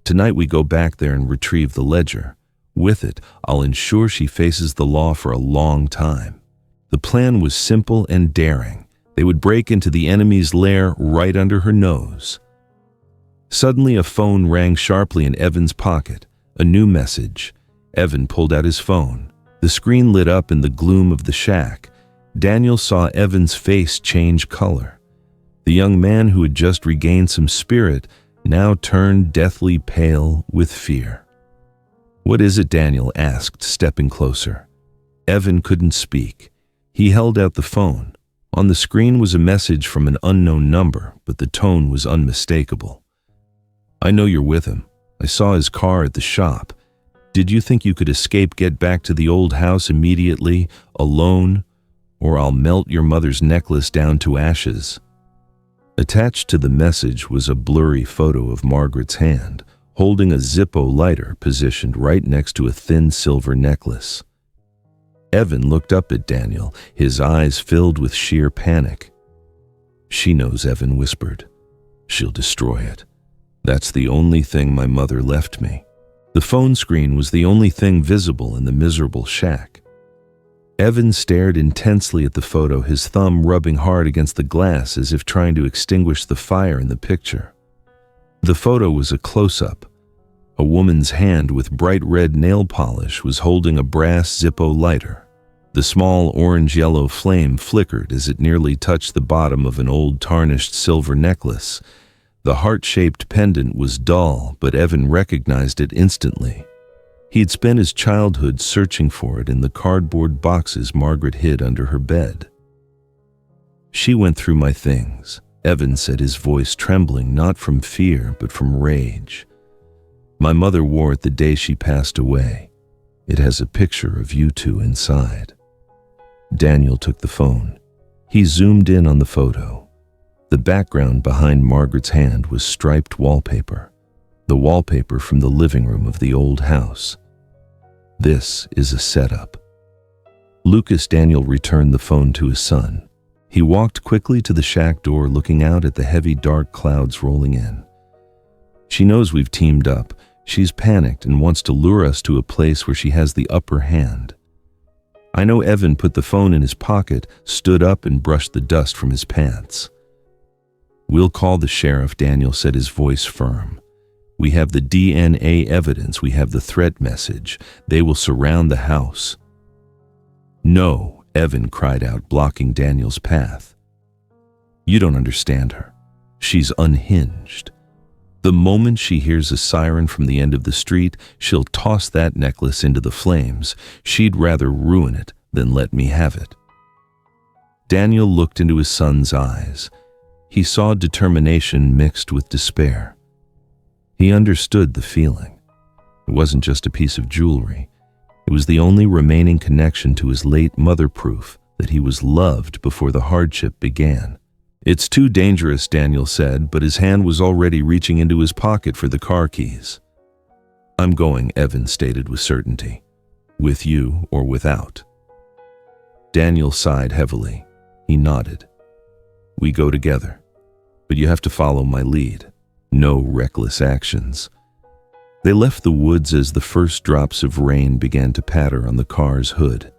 Tonight we go back there and retrieve the ledger. With it, I'll ensure she faces the law for a long time." The plan was simple and daring. They would break into the enemy's lair right under her nose. Suddenly, a phone rang sharply in Evan's pocket. A new message. Evan pulled out his phone. The screen lit up in the gloom of the shack. Daniel saw Evan's face change color. The young man who had just regained some spirit now turned deathly pale with fear. "What is it?" Daniel asked, stepping closer. Evan couldn't speak. He held out the phone. On the screen was a message from an unknown number, but the tone was unmistakable. "I know you're with him. I saw his car at the shop. Did you think you could escape, get back to the old house immediately, alone, or I'll melt your mother's necklace down to ashes?" Attached to the message was a blurry photo of Margaret's hand, holding a Zippo lighter positioned right next to a thin silver necklace. Evan looked up at Daniel, his eyes filled with sheer panic. "She knows," Evan whispered. "She'll destroy it. That's the only thing my mother left me." The phone screen was the only thing visible in the miserable shack. Evan stared intensely at the photo, his thumb rubbing hard against the glass as if trying to extinguish the fire in the picture. The photo was a close-up. A woman's hand with bright red nail polish was holding a brass Zippo lighter. The small orange-yellow flame flickered as it nearly touched the bottom of an old tarnished silver necklace. The heart-shaped pendant was dull, but Evan recognized it instantly. He'd spent his childhood searching for it in the cardboard boxes Margaret hid under her bed. "She went through my things," Evan said, his voice trembling not from fear but from rage. "My mother wore it the day she passed away. It has a picture of you two inside." Daniel took the phone. He zoomed in on the photo. The background behind Margaret's hand was striped wallpaper, the wallpaper from the living room of the old house. "This is a setup." Daniel returned the phone to his son. He walked quickly to the shack door, looking out at the heavy dark clouds rolling in. "She knows we've teamed up. She's panicked and wants to lure us to a place where she has the upper hand." I know Evan put the phone in his pocket, stood up and brushed the dust from his pants. "We'll call the sheriff," Daniel said, his voice firm. "We have the DNA evidence, we have the threat message. They will surround the house." "No," Evan cried out, blocking Daniel's path. "You don't understand her. She's unhinged. The moment she hears a siren from the end of the street, she'll toss that necklace into the flames. She'd rather ruin it than let me have it." Daniel looked into his son's eyes. He saw determination mixed with despair. He understood the feeling. It wasn't just a piece of jewelry. It was the only remaining connection to his late mother, proof that he was loved before the hardship began. "It's too dangerous," Daniel said, but his hand was already reaching into his pocket for the car keys. "I'm going," Evan stated with certainty. "With you or without." Daniel sighed heavily. He nodded. "We go together. But you have to follow my lead. No reckless actions." They left the woods as the first drops of rain began to patter on the car's hood.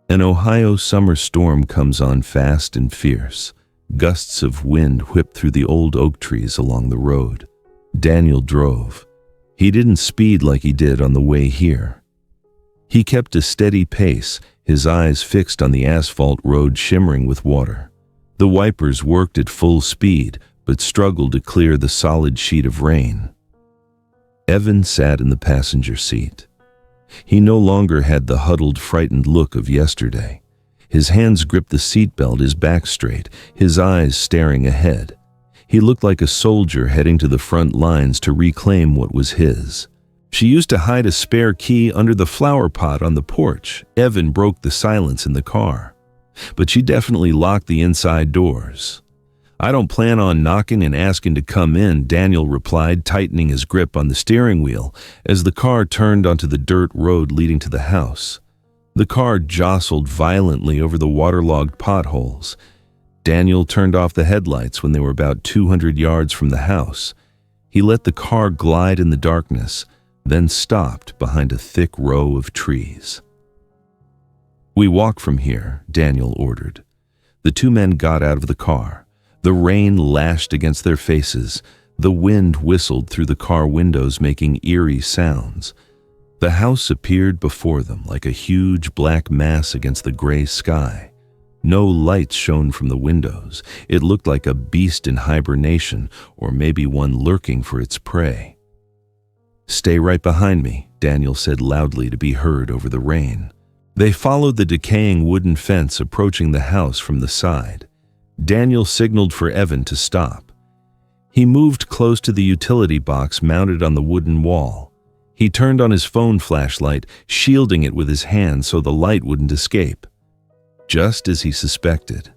An Ohio summer storm comes on fast and fierce. Gusts of wind whipped through the old oak trees along the road. Daniel drove. He didn't speed like he did on the way here. He kept a steady pace, his eyes fixed on the asphalt road shimmering with water. The wipers worked at full speed, but struggled to clear the solid sheet of rain. Evan sat in the passenger seat. He no longer had the huddled, frightened look of yesterday. His hands gripped the seatbelt, his back straight, his eyes staring ahead. He looked like a soldier heading to the front lines to reclaim what was his. "She used to hide a spare key under the flower pot on the porch." Evan broke the silence in the car. "But she definitely locked the inside doors." "I don't plan on knocking and asking to come in," Daniel replied, tightening his grip on the steering wheel as the car turned onto the dirt road leading to the house. The car jostled violently over the waterlogged potholes. Daniel turned off the headlights when they were about 200 yards from the house. He let the car glide in the darkness, then stopped behind a thick row of trees. "We walk from here," Daniel ordered. The two men got out of the car. The rain lashed against their faces. The wind whistled through the car windows, making eerie sounds. The house appeared before them like a huge black mass against the gray sky. No lights shone from the windows. It looked like a beast in hibernation, or maybe one lurking for its prey. "Stay right behind me," Daniel said loudly to be heard over the rain. They followed the decaying wooden fence approaching the house from the side. Daniel signaled for Evan to stop. He moved close to the utility box mounted on the wooden wall. He turned on his phone flashlight, shielding it with his hand so the light wouldn't escape. Just as he suspected.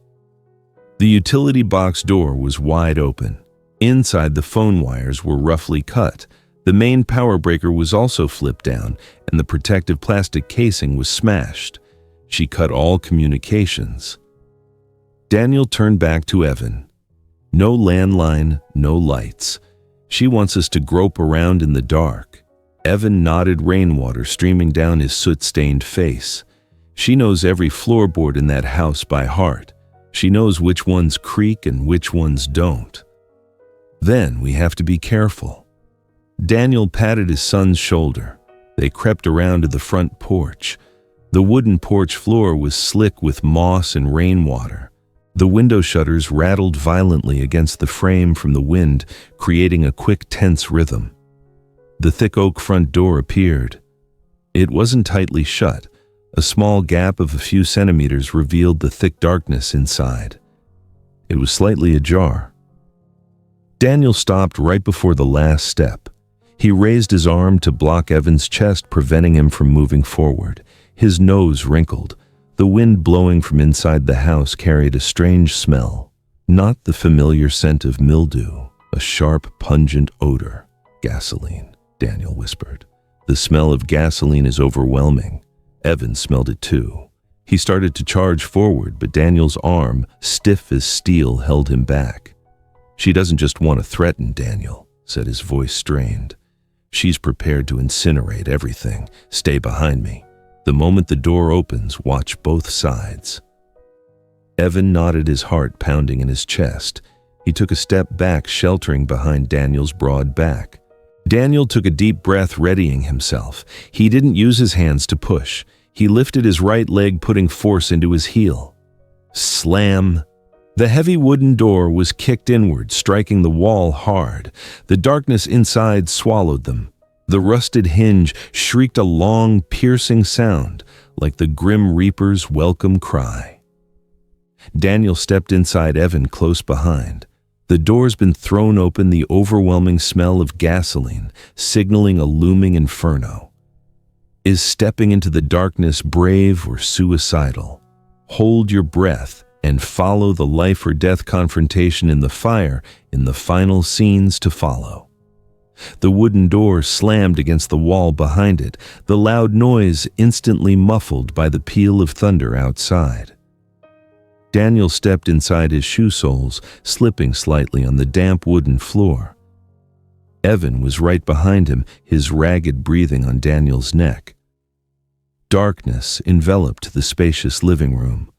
The utility box door was wide open. Inside, the phone wires were roughly cut. The main power breaker was also flipped down, and the protective plastic casing was smashed. She cut all communications. Daniel turned back to Evan. "No landline, no lights. She wants us to grope around in the dark." Evan nodded, rainwater streaming down his soot-stained face. "She knows every floorboard in that house by heart. She knows which ones creak and which ones don't." Then we have to be careful." Daniel patted his son's shoulder. They crept around to the front porch. The wooden porch floor was slick with moss and rainwater. The window shutters rattled violently against the frame from the wind, creating a quick, tense rhythm. The thick oak front door appeared. It wasn't tightly shut. A small gap of a few centimeters revealed the thick darkness inside. It was slightly ajar. Daniel stopped right before the last step. He raised his arm to block Evan's chest, preventing him from moving forward. His nose wrinkled. The wind blowing from inside the house carried a strange smell. Not the familiar scent of mildew, a sharp, pungent odor. "Gasoline," Daniel whispered. "The smell of gasoline is overwhelming." Evan smelled it too. He started to charge forward, but Daniel's arm, stiff as steel, held him back. "She doesn't just want to threaten, Daniel," said his voice strained. "She's prepared to incinerate everything. Stay behind me. The moment the door opens, watch both sides." Evan nodded, his heart pounding in his chest. He took a step back, sheltering behind Daniel's broad back. Daniel took a deep breath, readying himself. He didn't use his hands to push. He lifted his right leg, putting force into his heel. Slam! The heavy wooden door was kicked inward, striking the wall hard. The darkness inside swallowed them. The rusted hinge shrieked a long, piercing sound, like the Grim Reaper's welcome cry. Daniel stepped inside Evan, close behind. The door's been thrown open, the overwhelming smell of gasoline, signaling a looming inferno. Is stepping into the darkness brave or suicidal? Hold your breath and follow the life or death confrontation in the fire in the final scenes to follow. The wooden door slammed against the wall behind it, the loud noise instantly muffled by the peal of thunder outside. Daniel stepped inside his shoe soles, slipping slightly on the damp wooden floor. Evan was right behind him, his ragged breathing on Daniel's neck. Darkness enveloped the spacious living room.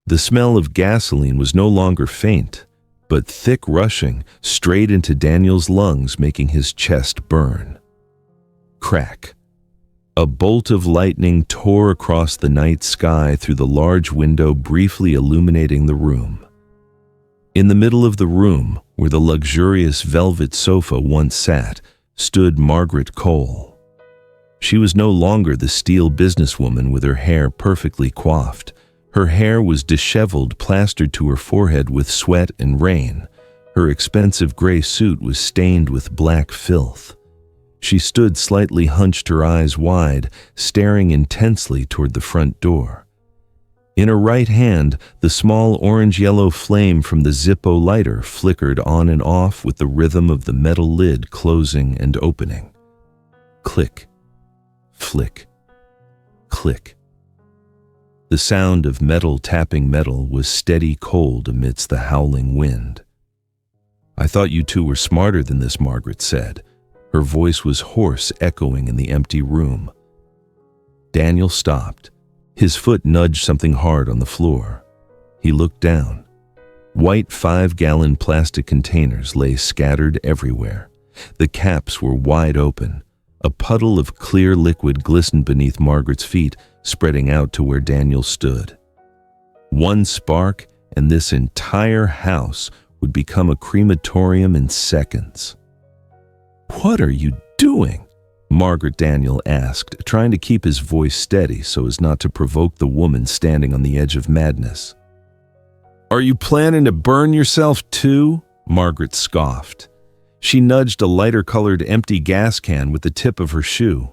The smell of gasoline was no longer faint, but thick, rushing straight into Daniel's lungs, making his chest burn. Crack. A bolt of lightning tore across the night sky through the large window, briefly illuminating the room. In the middle of the room, where the luxurious velvet sofa once sat, stood Margaret Cole. She was no longer the steel businesswoman with her hair perfectly coiffed. Her hair was disheveled, plastered to her forehead with sweat and rain. Her expensive gray suit was stained with black filth. She stood slightly hunched, her eyes wide, staring intensely toward the front door. In her right hand, the small orange-yellow flame from the Zippo lighter flickered on and off with the rhythm of the metal lid closing and opening. Click, flick, click. The sound of metal tapping metal was steady cold amidst the howling wind. "I thought you two were smarter than this," Margaret said. Her voice was hoarse, echoing in the empty room. Daniel stopped. His foot nudged something hard on the floor. He looked down. White 5-gallon plastic containers lay scattered everywhere. The caps were wide open. A puddle of clear liquid glistened beneath Margaret's feet, spreading out to where Daniel stood. One spark, and this entire house would become a crematorium in seconds. "What are you doing?" Margaret Daniel asked, trying to keep his voice steady so as not to provoke the woman standing on the edge of madness. "Are you planning to burn yourself too?" Margaret scoffed. She nudged a lighter-colored empty gas can with the tip of her shoe.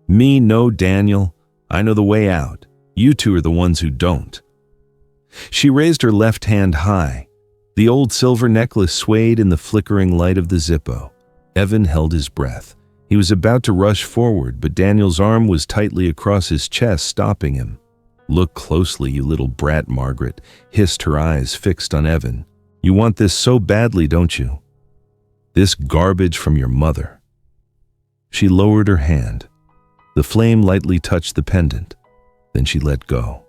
"Me, no, Daniel. I know the way out. You two are the ones who don't." She raised her left hand high. The old silver necklace swayed in the flickering light of the Zippo. Evan held his breath. He was about to rush forward, but Daniel's arm was tightly across his chest, stopping him. "Look closely, you little brat," Margaret hissed, her eyes fixed on Evan. "You want this so badly, don't you? This garbage from your mother." She lowered her hand. The flame lightly touched the pendant. Then she let go.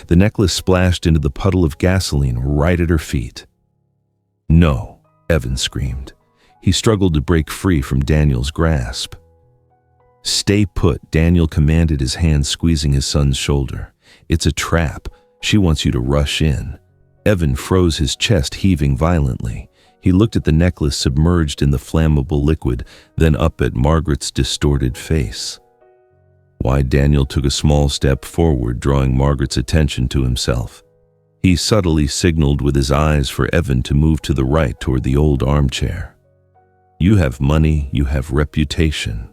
The necklace splashed into the puddle of gasoline right at her feet. "No," Evan screamed. He struggled to break free from Daniel's grasp. "Stay put," Daniel commanded, his hand squeezing his son's shoulder. "It's a trap. She wants you to rush in." Evan froze, his chest heaving violently. He looked at the necklace submerged in the flammable liquid, then up at Margaret's distorted face. Why? Daniel took a small step forward, drawing Margaret's attention to himself. He subtly signaled with his eyes for Evan to move to the right toward the old armchair. "You have money, you have reputation.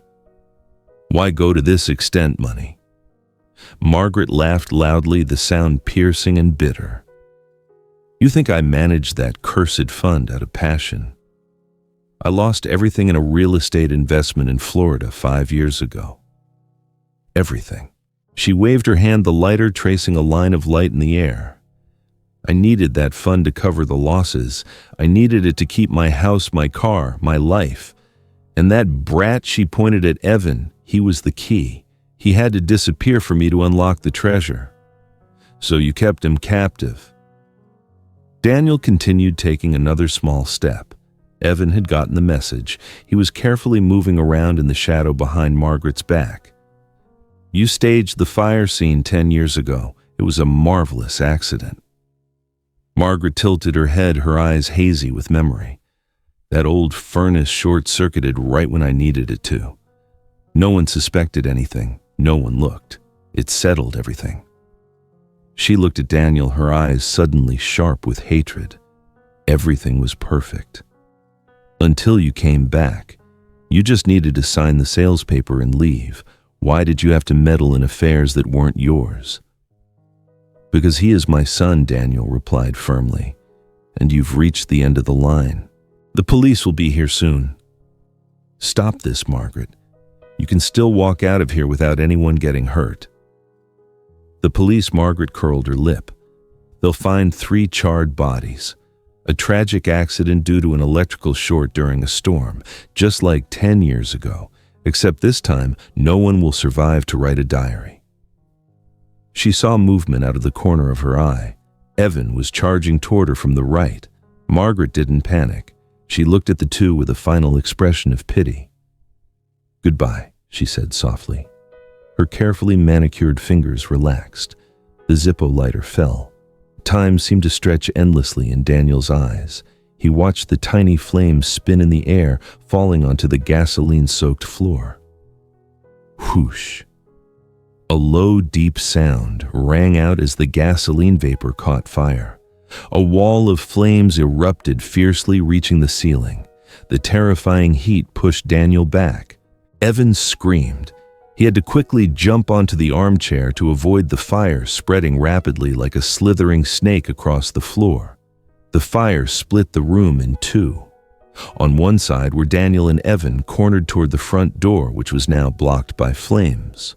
Why go to this extent, money?" Margaret laughed loudly, the sound piercing and bitter. "You think I managed that cursed fund out of passion? I lost everything in a real estate investment in Florida 5 years ago. Everything." She waved her hand, the lighter tracing a line of light in the air. "I needed that fund to cover the losses. I needed it to keep my house, my car, my life. And that brat," she pointed at Evan, "he was the key. He had to disappear for me to unlock the treasure. So you kept him captive." Daniel continued, taking another small step. Evan had gotten the message. He was carefully moving around in the shadow behind Margaret's back. "You staged the fire scene 10 years ago. It was a marvelous accident." Margaret tilted her head, her eyes hazy with memory. "That old furnace short-circuited right when I needed it to. No one suspected anything. No one looked. It settled everything." She looked at Daniel, her eyes suddenly sharp with hatred. "Everything was perfect. Until you came back. You just needed to sign the sales paper and leave. Why did you have to meddle in affairs that weren't yours?" "Because he is my son," Daniel replied firmly. "And you've reached the end of the line. The police will be here soon." "Stop this, Margaret. You can still walk out of here without anyone getting hurt." "The police," Margaret curled her lip. "They'll find 3 charred bodies. A tragic accident due to an electrical short during a storm, just like 10 years ago, except this time no one will survive to write a diary." She saw movement out of the corner of her eye. Evan was charging toward her from the right. Margaret didn't panic. She looked at the two with a final expression of pity. "Goodbye," she said softly. Her carefully manicured fingers relaxed. The Zippo lighter fell. Time seemed to stretch endlessly in Daniel's eyes. He watched the tiny flames spin in the air, falling onto the gasoline-soaked floor. Whoosh! A low, deep sound rang out as the gasoline vapor caught fire. A wall of flames erupted fiercely, reaching the ceiling. The terrifying heat pushed Daniel back. Evan screamed. He had to quickly jump onto the armchair to avoid the fire spreading rapidly like a slithering snake across the floor. The fire split the room in two. On one side were Daniel and Evan, cornered toward the front door, which was now blocked by flames.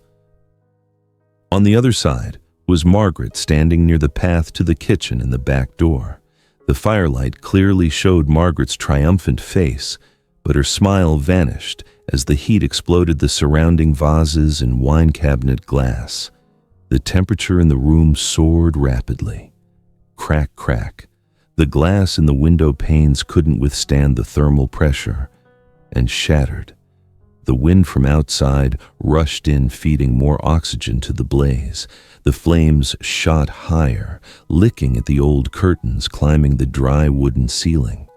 On the other side was Margaret, standing near the path to the kitchen and the back door. The firelight clearly showed Margaret's triumphant face, but her smile vanished as the heat exploded the surrounding vases and wine cabinet glass. The temperature in the room soared rapidly. Crack, crack. The glass in the window panes couldn't withstand the thermal pressure and shattered. The wind from outside rushed in, feeding more oxygen to the blaze. The flames shot higher, licking at the old curtains, climbing the dry wooden ceiling.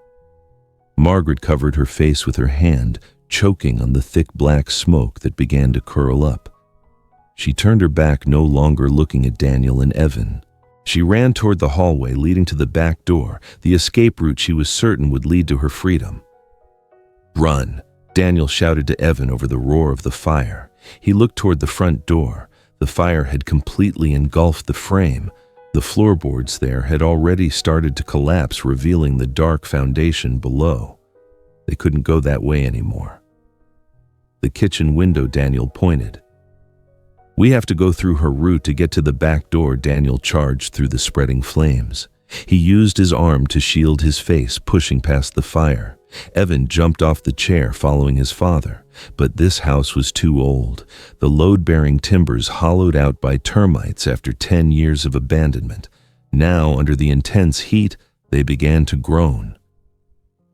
Margaret covered her face with her hand, choking on the thick black smoke that began to curl up. She turned her back, no longer looking at Daniel and Evan. She ran toward the hallway leading to the back door, the escape route she was certain would lead to her freedom. "Run!" Daniel shouted to Evan over the roar of the fire. He looked toward the front door. The fire had completely engulfed the frame. The floorboards there had already started to collapse, revealing the dark foundation below. They couldn't go that way anymore. The kitchen window, Daniel pointed. "We have to go through her route to get to the back door," Daniel charged through the spreading flames. He used his arm to shield his face, pushing past the fire. Evan jumped off the chair, following his father. But this house was too old, the load-bearing timbers hollowed out by termites after 10 years of abandonment. Now, under the intense heat, they began to groan.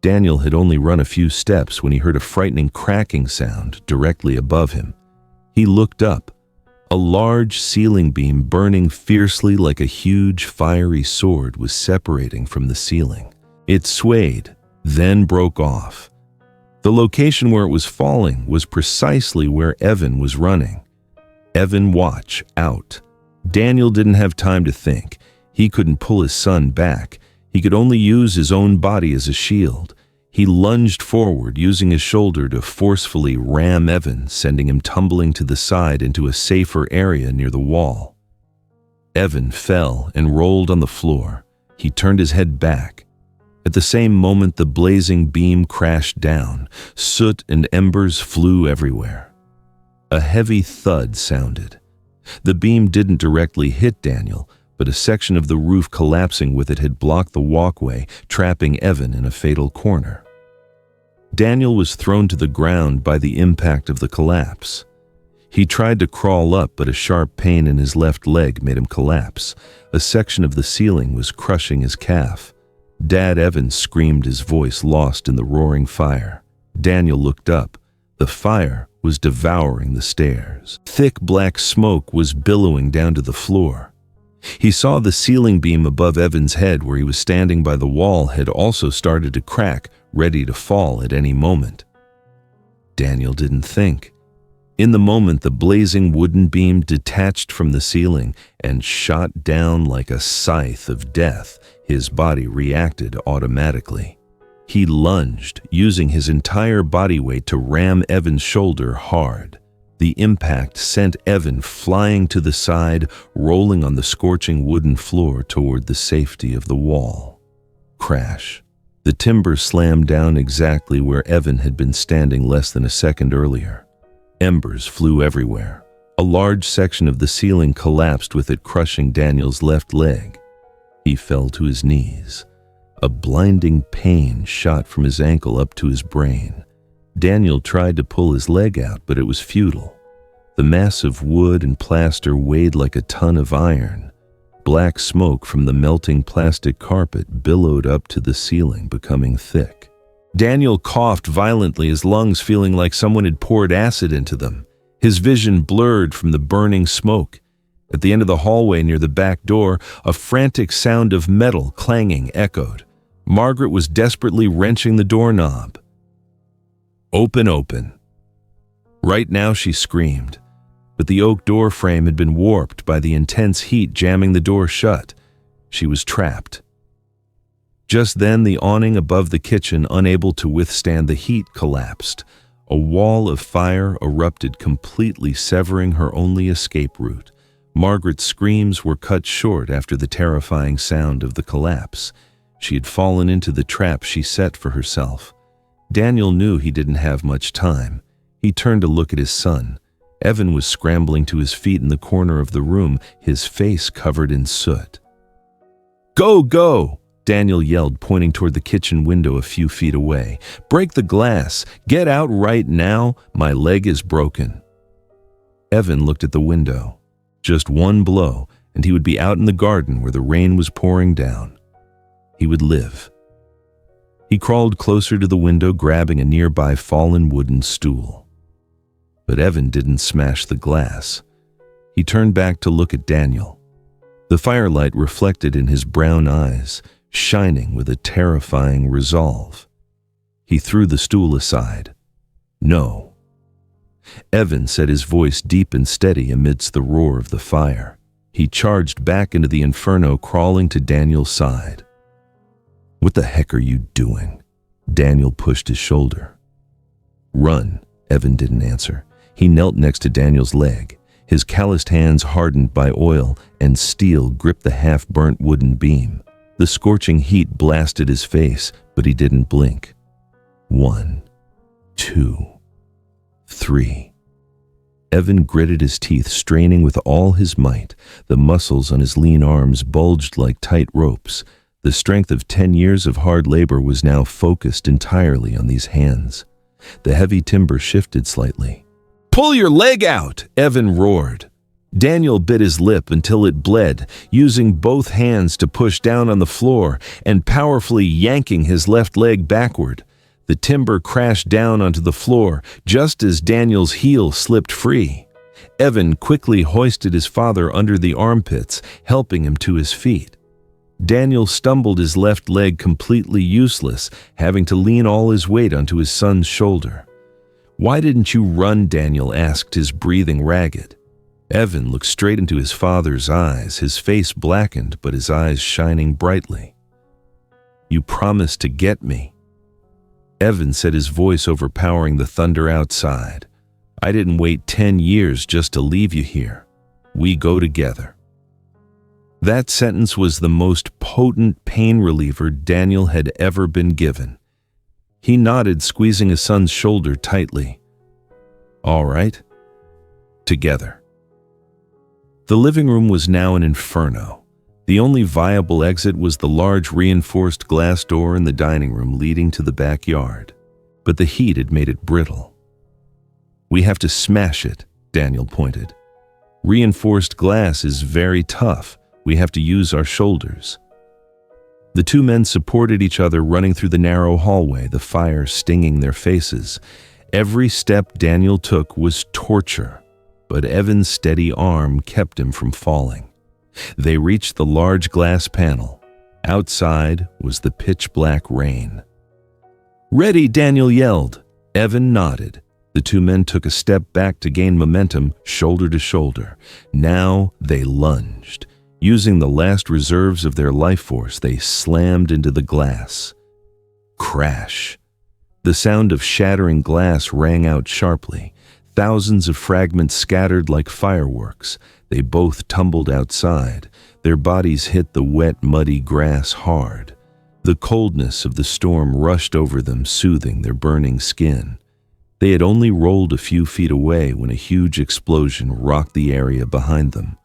Daniel had only run a few steps when he heard a frightening cracking sound directly above him. He looked up. A large ceiling beam burning fiercely like a huge fiery sword was separating from the ceiling. It swayed, then broke off. The location where it was falling was precisely where Evan was running. Evan, watch out. Daniel didn't have time to think. He couldn't pull his son back. He could only use his own body as a shield. He lunged forward, using his shoulder to forcefully ram Evan, sending him tumbling to the side into a safer area near the wall. Evan fell and rolled on the floor. He turned his head back. At the same moment, the blazing beam crashed down. Soot and embers flew everywhere. A heavy thud sounded. The beam didn't directly hit Daniel, but a section of the roof collapsing with it had blocked the walkway, trapping Evan in a fatal corner. Daniel was thrown to the ground by the impact of the collapse. He tried to crawl up, but a sharp pain in his left leg made him collapse. A section of the ceiling was crushing his calf. Dad Evan screamed, his voice lost in the roaring fire. Daniel looked up. The fire was devouring the stairs. Thick black smoke was billowing down to the floor. He saw the ceiling beam above Evan's head where he was standing by the wall had also started to crack, ready to fall at any moment. Daniel didn't think. In the moment, the blazing wooden beam detached from the ceiling and shot down like a scythe of death. His body reacted automatically. He lunged, using his entire body weight to ram Evan's shoulder hard. The impact sent Evan flying to the side, rolling on the scorching wooden floor toward the safety of the wall. Crash. The timber slammed down exactly where Evan had been standing less than a second earlier. Embers flew everywhere. A large section of the ceiling collapsed with it crushing Daniel's left leg. He fell to his knees. A blinding pain shot from his ankle up to his brain. Daniel tried to pull his leg out, but it was futile. The mass of wood and plaster weighed like a ton of iron. Black smoke from the melting plastic carpet billowed up to the ceiling, becoming thick. Daniel coughed violently, his lungs feeling like someone had poured acid into them. His vision blurred from the burning smoke. At the end of the hallway near the back door, a frantic sound of metal clanging echoed. Margaret was desperately wrenching the doorknob. Open, open. Right now, she screamed. But the oak door frame had been warped by the intense heat jamming the door shut. She was trapped. Just then, the awning above the kitchen, unable to withstand the heat, collapsed. A wall of fire erupted, completely severing her only escape route. Margaret's screams were cut short after the terrifying sound of the collapse. She had fallen into the trap she set for herself. Daniel knew he didn't have much time. He turned to look at his son. Evan was scrambling to his feet in the corner of the room, his face covered in soot. "Go, go!" Daniel yelled, pointing toward the kitchen window a few feet away. "Break the glass! Get out right now! My leg is broken." Evan looked at the window. Just one blow, and he would be out in the garden where the rain was pouring down. He would live. He crawled closer to the window, grabbing a nearby fallen wooden stool. But Evan didn't smash the glass. He turned back to look at Daniel. The firelight reflected in his brown eyes, shining with a terrifying resolve. He threw the stool aside. "No." Evan said, his voice deep and steady amidst the roar of the fire. He charged back into the inferno, crawling to Daniel's side. "What the heck are you doing?" Daniel pushed his shoulder. "Run." Evan didn't answer. He knelt next to Daniel's leg. His calloused hands, hardened by oil and steel, gripped the half-burnt wooden beam. The scorching heat blasted his face, but he didn't blink. 1, 2, 3. Evan gritted his teeth, straining with all his might. The muscles on his lean arms bulged like tight ropes. The strength of 10 years of hard labor was now focused entirely on these hands. The heavy timber shifted slightly. "Pull your leg out!" Evan roared. Daniel bit his lip until it bled, using both hands to push down on the floor and powerfully yanking his left leg backward. The timber crashed down onto the floor just as Daniel's heel slipped free. Evan quickly hoisted his father under the armpits, helping him to his feet. Daniel stumbled, his left leg completely useless, having to lean all his weight onto his son's shoulder. "Why didn't you run?" Daniel asked, his breathing ragged. Evan looked straight into his father's eyes, his face blackened but his eyes shining brightly. "You promised to get me." Evan said, his voice overpowering the thunder outside. "I didn't wait 10 years just to leave you here. We go together." That sentence was the most potent pain reliever Daniel had ever been given. He nodded, squeezing his son's shoulder tightly. "All right. Together." The living room was now an inferno. The only viable exit was the large reinforced glass door in the dining room leading to the backyard, but the heat had made it brittle. "We have to smash it," Daniel pointed. "Reinforced glass is very tough. We have to use our shoulders." The two men supported each other, running through the narrow hallway, the fire stinging their faces. Every step Daniel took was torture, but Evan's steady arm kept him from falling. They reached the large glass panel. Outside was the pitch-black rain. "Ready!" Daniel yelled. Evan nodded. The two men took a step back to gain momentum, shoulder to shoulder. Now they lunged. Using the last reserves of their life force, they slammed into the glass. Crash! The sound of shattering glass rang out sharply. Thousands of fragments scattered like fireworks. They both tumbled outside. Their bodies hit the wet, muddy grass hard. The coldness of the storm rushed over them, soothing their burning skin. They had only rolled a few feet away when a huge explosion rocked the area behind them.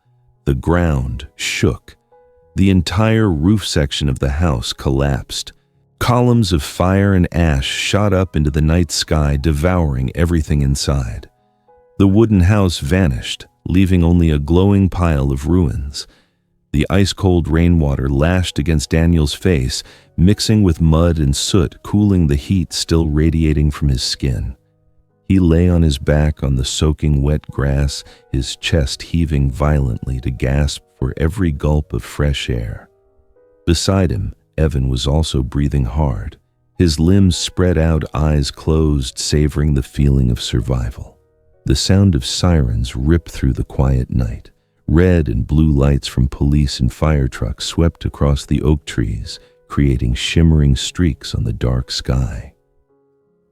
The ground shook. The entire roof section of the house collapsed. Columns of fire and ash shot up into the night sky, devouring everything inside. The wooden house vanished, leaving only a glowing pile of ruins. The ice-cold rainwater lashed against Daniel's face, mixing with mud and soot, cooling the heat still radiating from his skin. He lay on his back on the soaking wet grass, his chest heaving violently to gasp for every gulp of fresh air. Beside him, Evan was also breathing hard, his limbs spread out, eyes closed, savoring the feeling of survival. The sound of sirens ripped through the quiet night. Red and blue lights from police and fire trucks swept across the oak trees, creating shimmering streaks on the dark sky.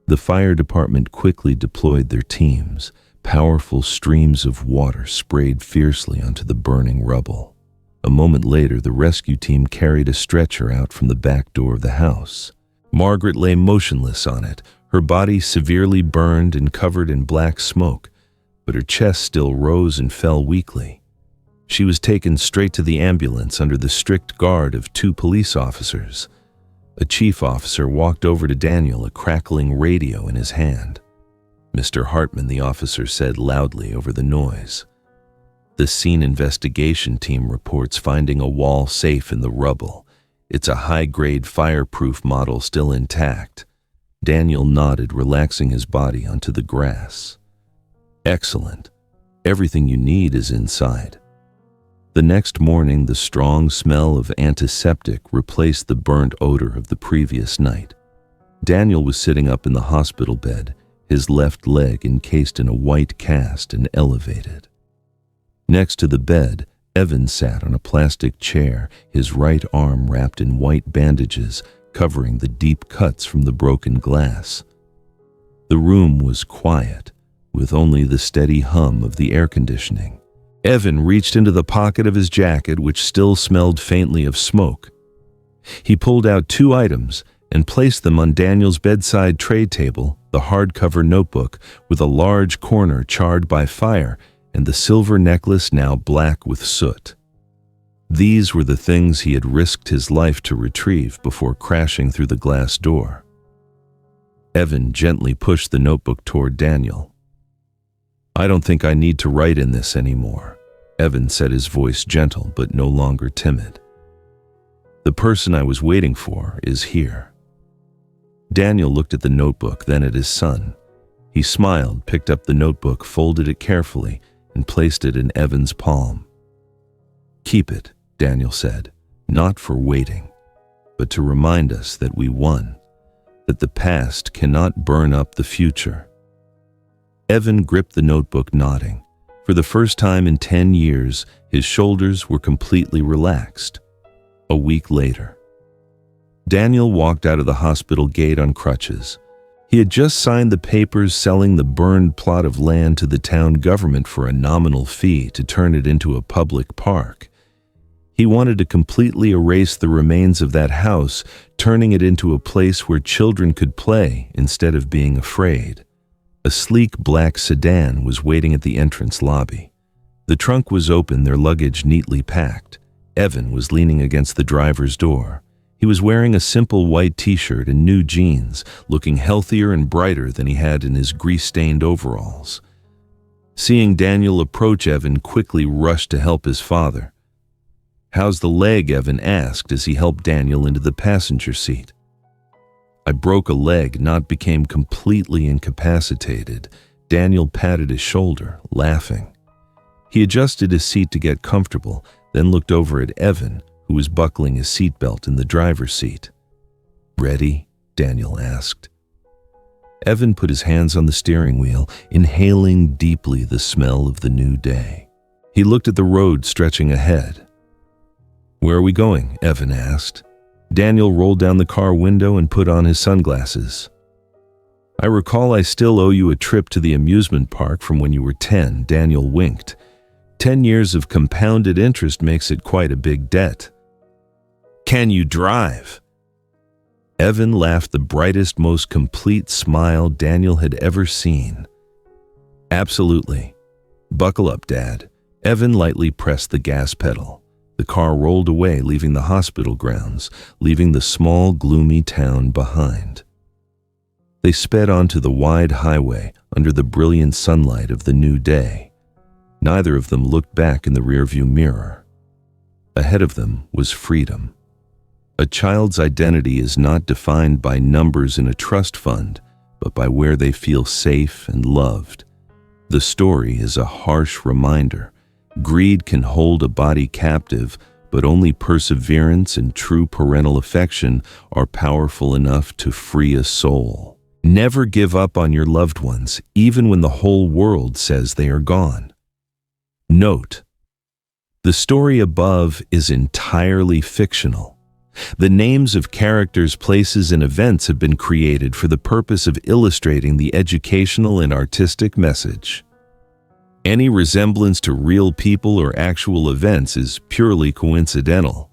The fire department quickly deployed their teams. Powerful streams of water sprayed fiercely onto the burning rubble. A moment later, the rescue team carried a stretcher out from the back door of the house. Margaret lay motionless on it, her body severely burned and covered in black smoke, but her chest still rose and fell weakly. She was taken straight to the ambulance under the strict guard of 2 police officers. A chief officer walked over to Daniel, a crackling radio in his hand. "Mr. Hartman," the officer said loudly over the noise. "The scene investigation team reports finding a wall safe in the rubble. It's a high-grade fireproof model still intact." Daniel nodded, relaxing his body onto the grass. "Excellent. Everything you need is inside." The next morning, the strong smell of antiseptic replaced the burnt odor of the previous night. Daniel was sitting up in the hospital bed, his left leg encased in a white cast and elevated. Next to the bed, Evan sat on a plastic chair, his right arm wrapped in white bandages, covering the deep cuts from the broken glass. The room was quiet, with only the steady hum of the air conditioning. Evan reached into the pocket of his jacket, which still smelled faintly of smoke. He pulled out 2 items and placed them on Daniel's bedside tray table, the hardcover notebook with a large corner charred by fire and the silver necklace now black with soot. These were the things he had risked his life to retrieve before crashing through the glass door. Evan gently pushed the notebook toward Daniel. "I don't think I need to write in this anymore. Evan said, his voice gentle but no longer timid. The person I was waiting for is here. Daniel looked at the notebook, then at his son. He smiled, picked up the notebook, folded it carefully, and placed it in Evan's palm. Keep it, Daniel said, not for waiting, but to remind us that we won, that the past cannot burn up the future. Evan gripped the notebook, nodding. For the first time in 10 years, his shoulders were completely relaxed. A week later, Daniel walked out of the hospital gate on crutches. He had just signed the papers selling the burned plot of land to the town government for a nominal fee to turn it into a public park. He wanted to completely erase the remains of that house, turning it into a place where children could play instead of being afraid. A sleek black sedan was waiting at the entrance lobby. The trunk was open, their luggage neatly packed. Evan was leaning against the driver's door. He was wearing a simple white t-shirt and new jeans, looking healthier and brighter than he had in his grease-stained overalls. Seeing Daniel approach, Evan quickly rushed to help his father. "How's the leg?" Evan asked as he helped Daniel into the passenger seat. "I broke a leg, not became completely incapacitated." Daniel patted his shoulder, laughing. He adjusted his seat to get comfortable, then looked over at Evan, who was buckling his seatbelt in the driver's seat. "Ready?" Daniel asked. Evan put his hands on the steering wheel, inhaling deeply the smell of the new day. He looked at the road stretching ahead. "Where are we going?" Evan asked. Daniel rolled down the car window and put on his sunglasses. "I recall I still owe you a trip to the amusement park from when you were 10, Daniel winked. 10 years of compounded interest makes it quite a big debt. "Can you drive?" Evan laughed, the brightest, most complete smile Daniel had ever seen. "Absolutely. Buckle up, Dad." Evan lightly pressed the gas pedal. The car rolled away, leaving the hospital grounds, leaving the small, gloomy town behind. They sped onto the wide highway under the brilliant sunlight of the new day. Neither of them looked back in the rearview mirror. Ahead of them was freedom. A child's identity is not defined by numbers in a trust fund, but by where they feel safe and loved. The story is a harsh reminder. Greed can hold a body captive, but only perseverance and true parental affection are powerful enough to free a soul. Never give up on your loved ones, even when the whole world says they are gone. Note: the story above is entirely fictional. The names of characters, places, and events have been created for the purpose of illustrating the educational and artistic message. Any resemblance to real people or actual events is purely coincidental.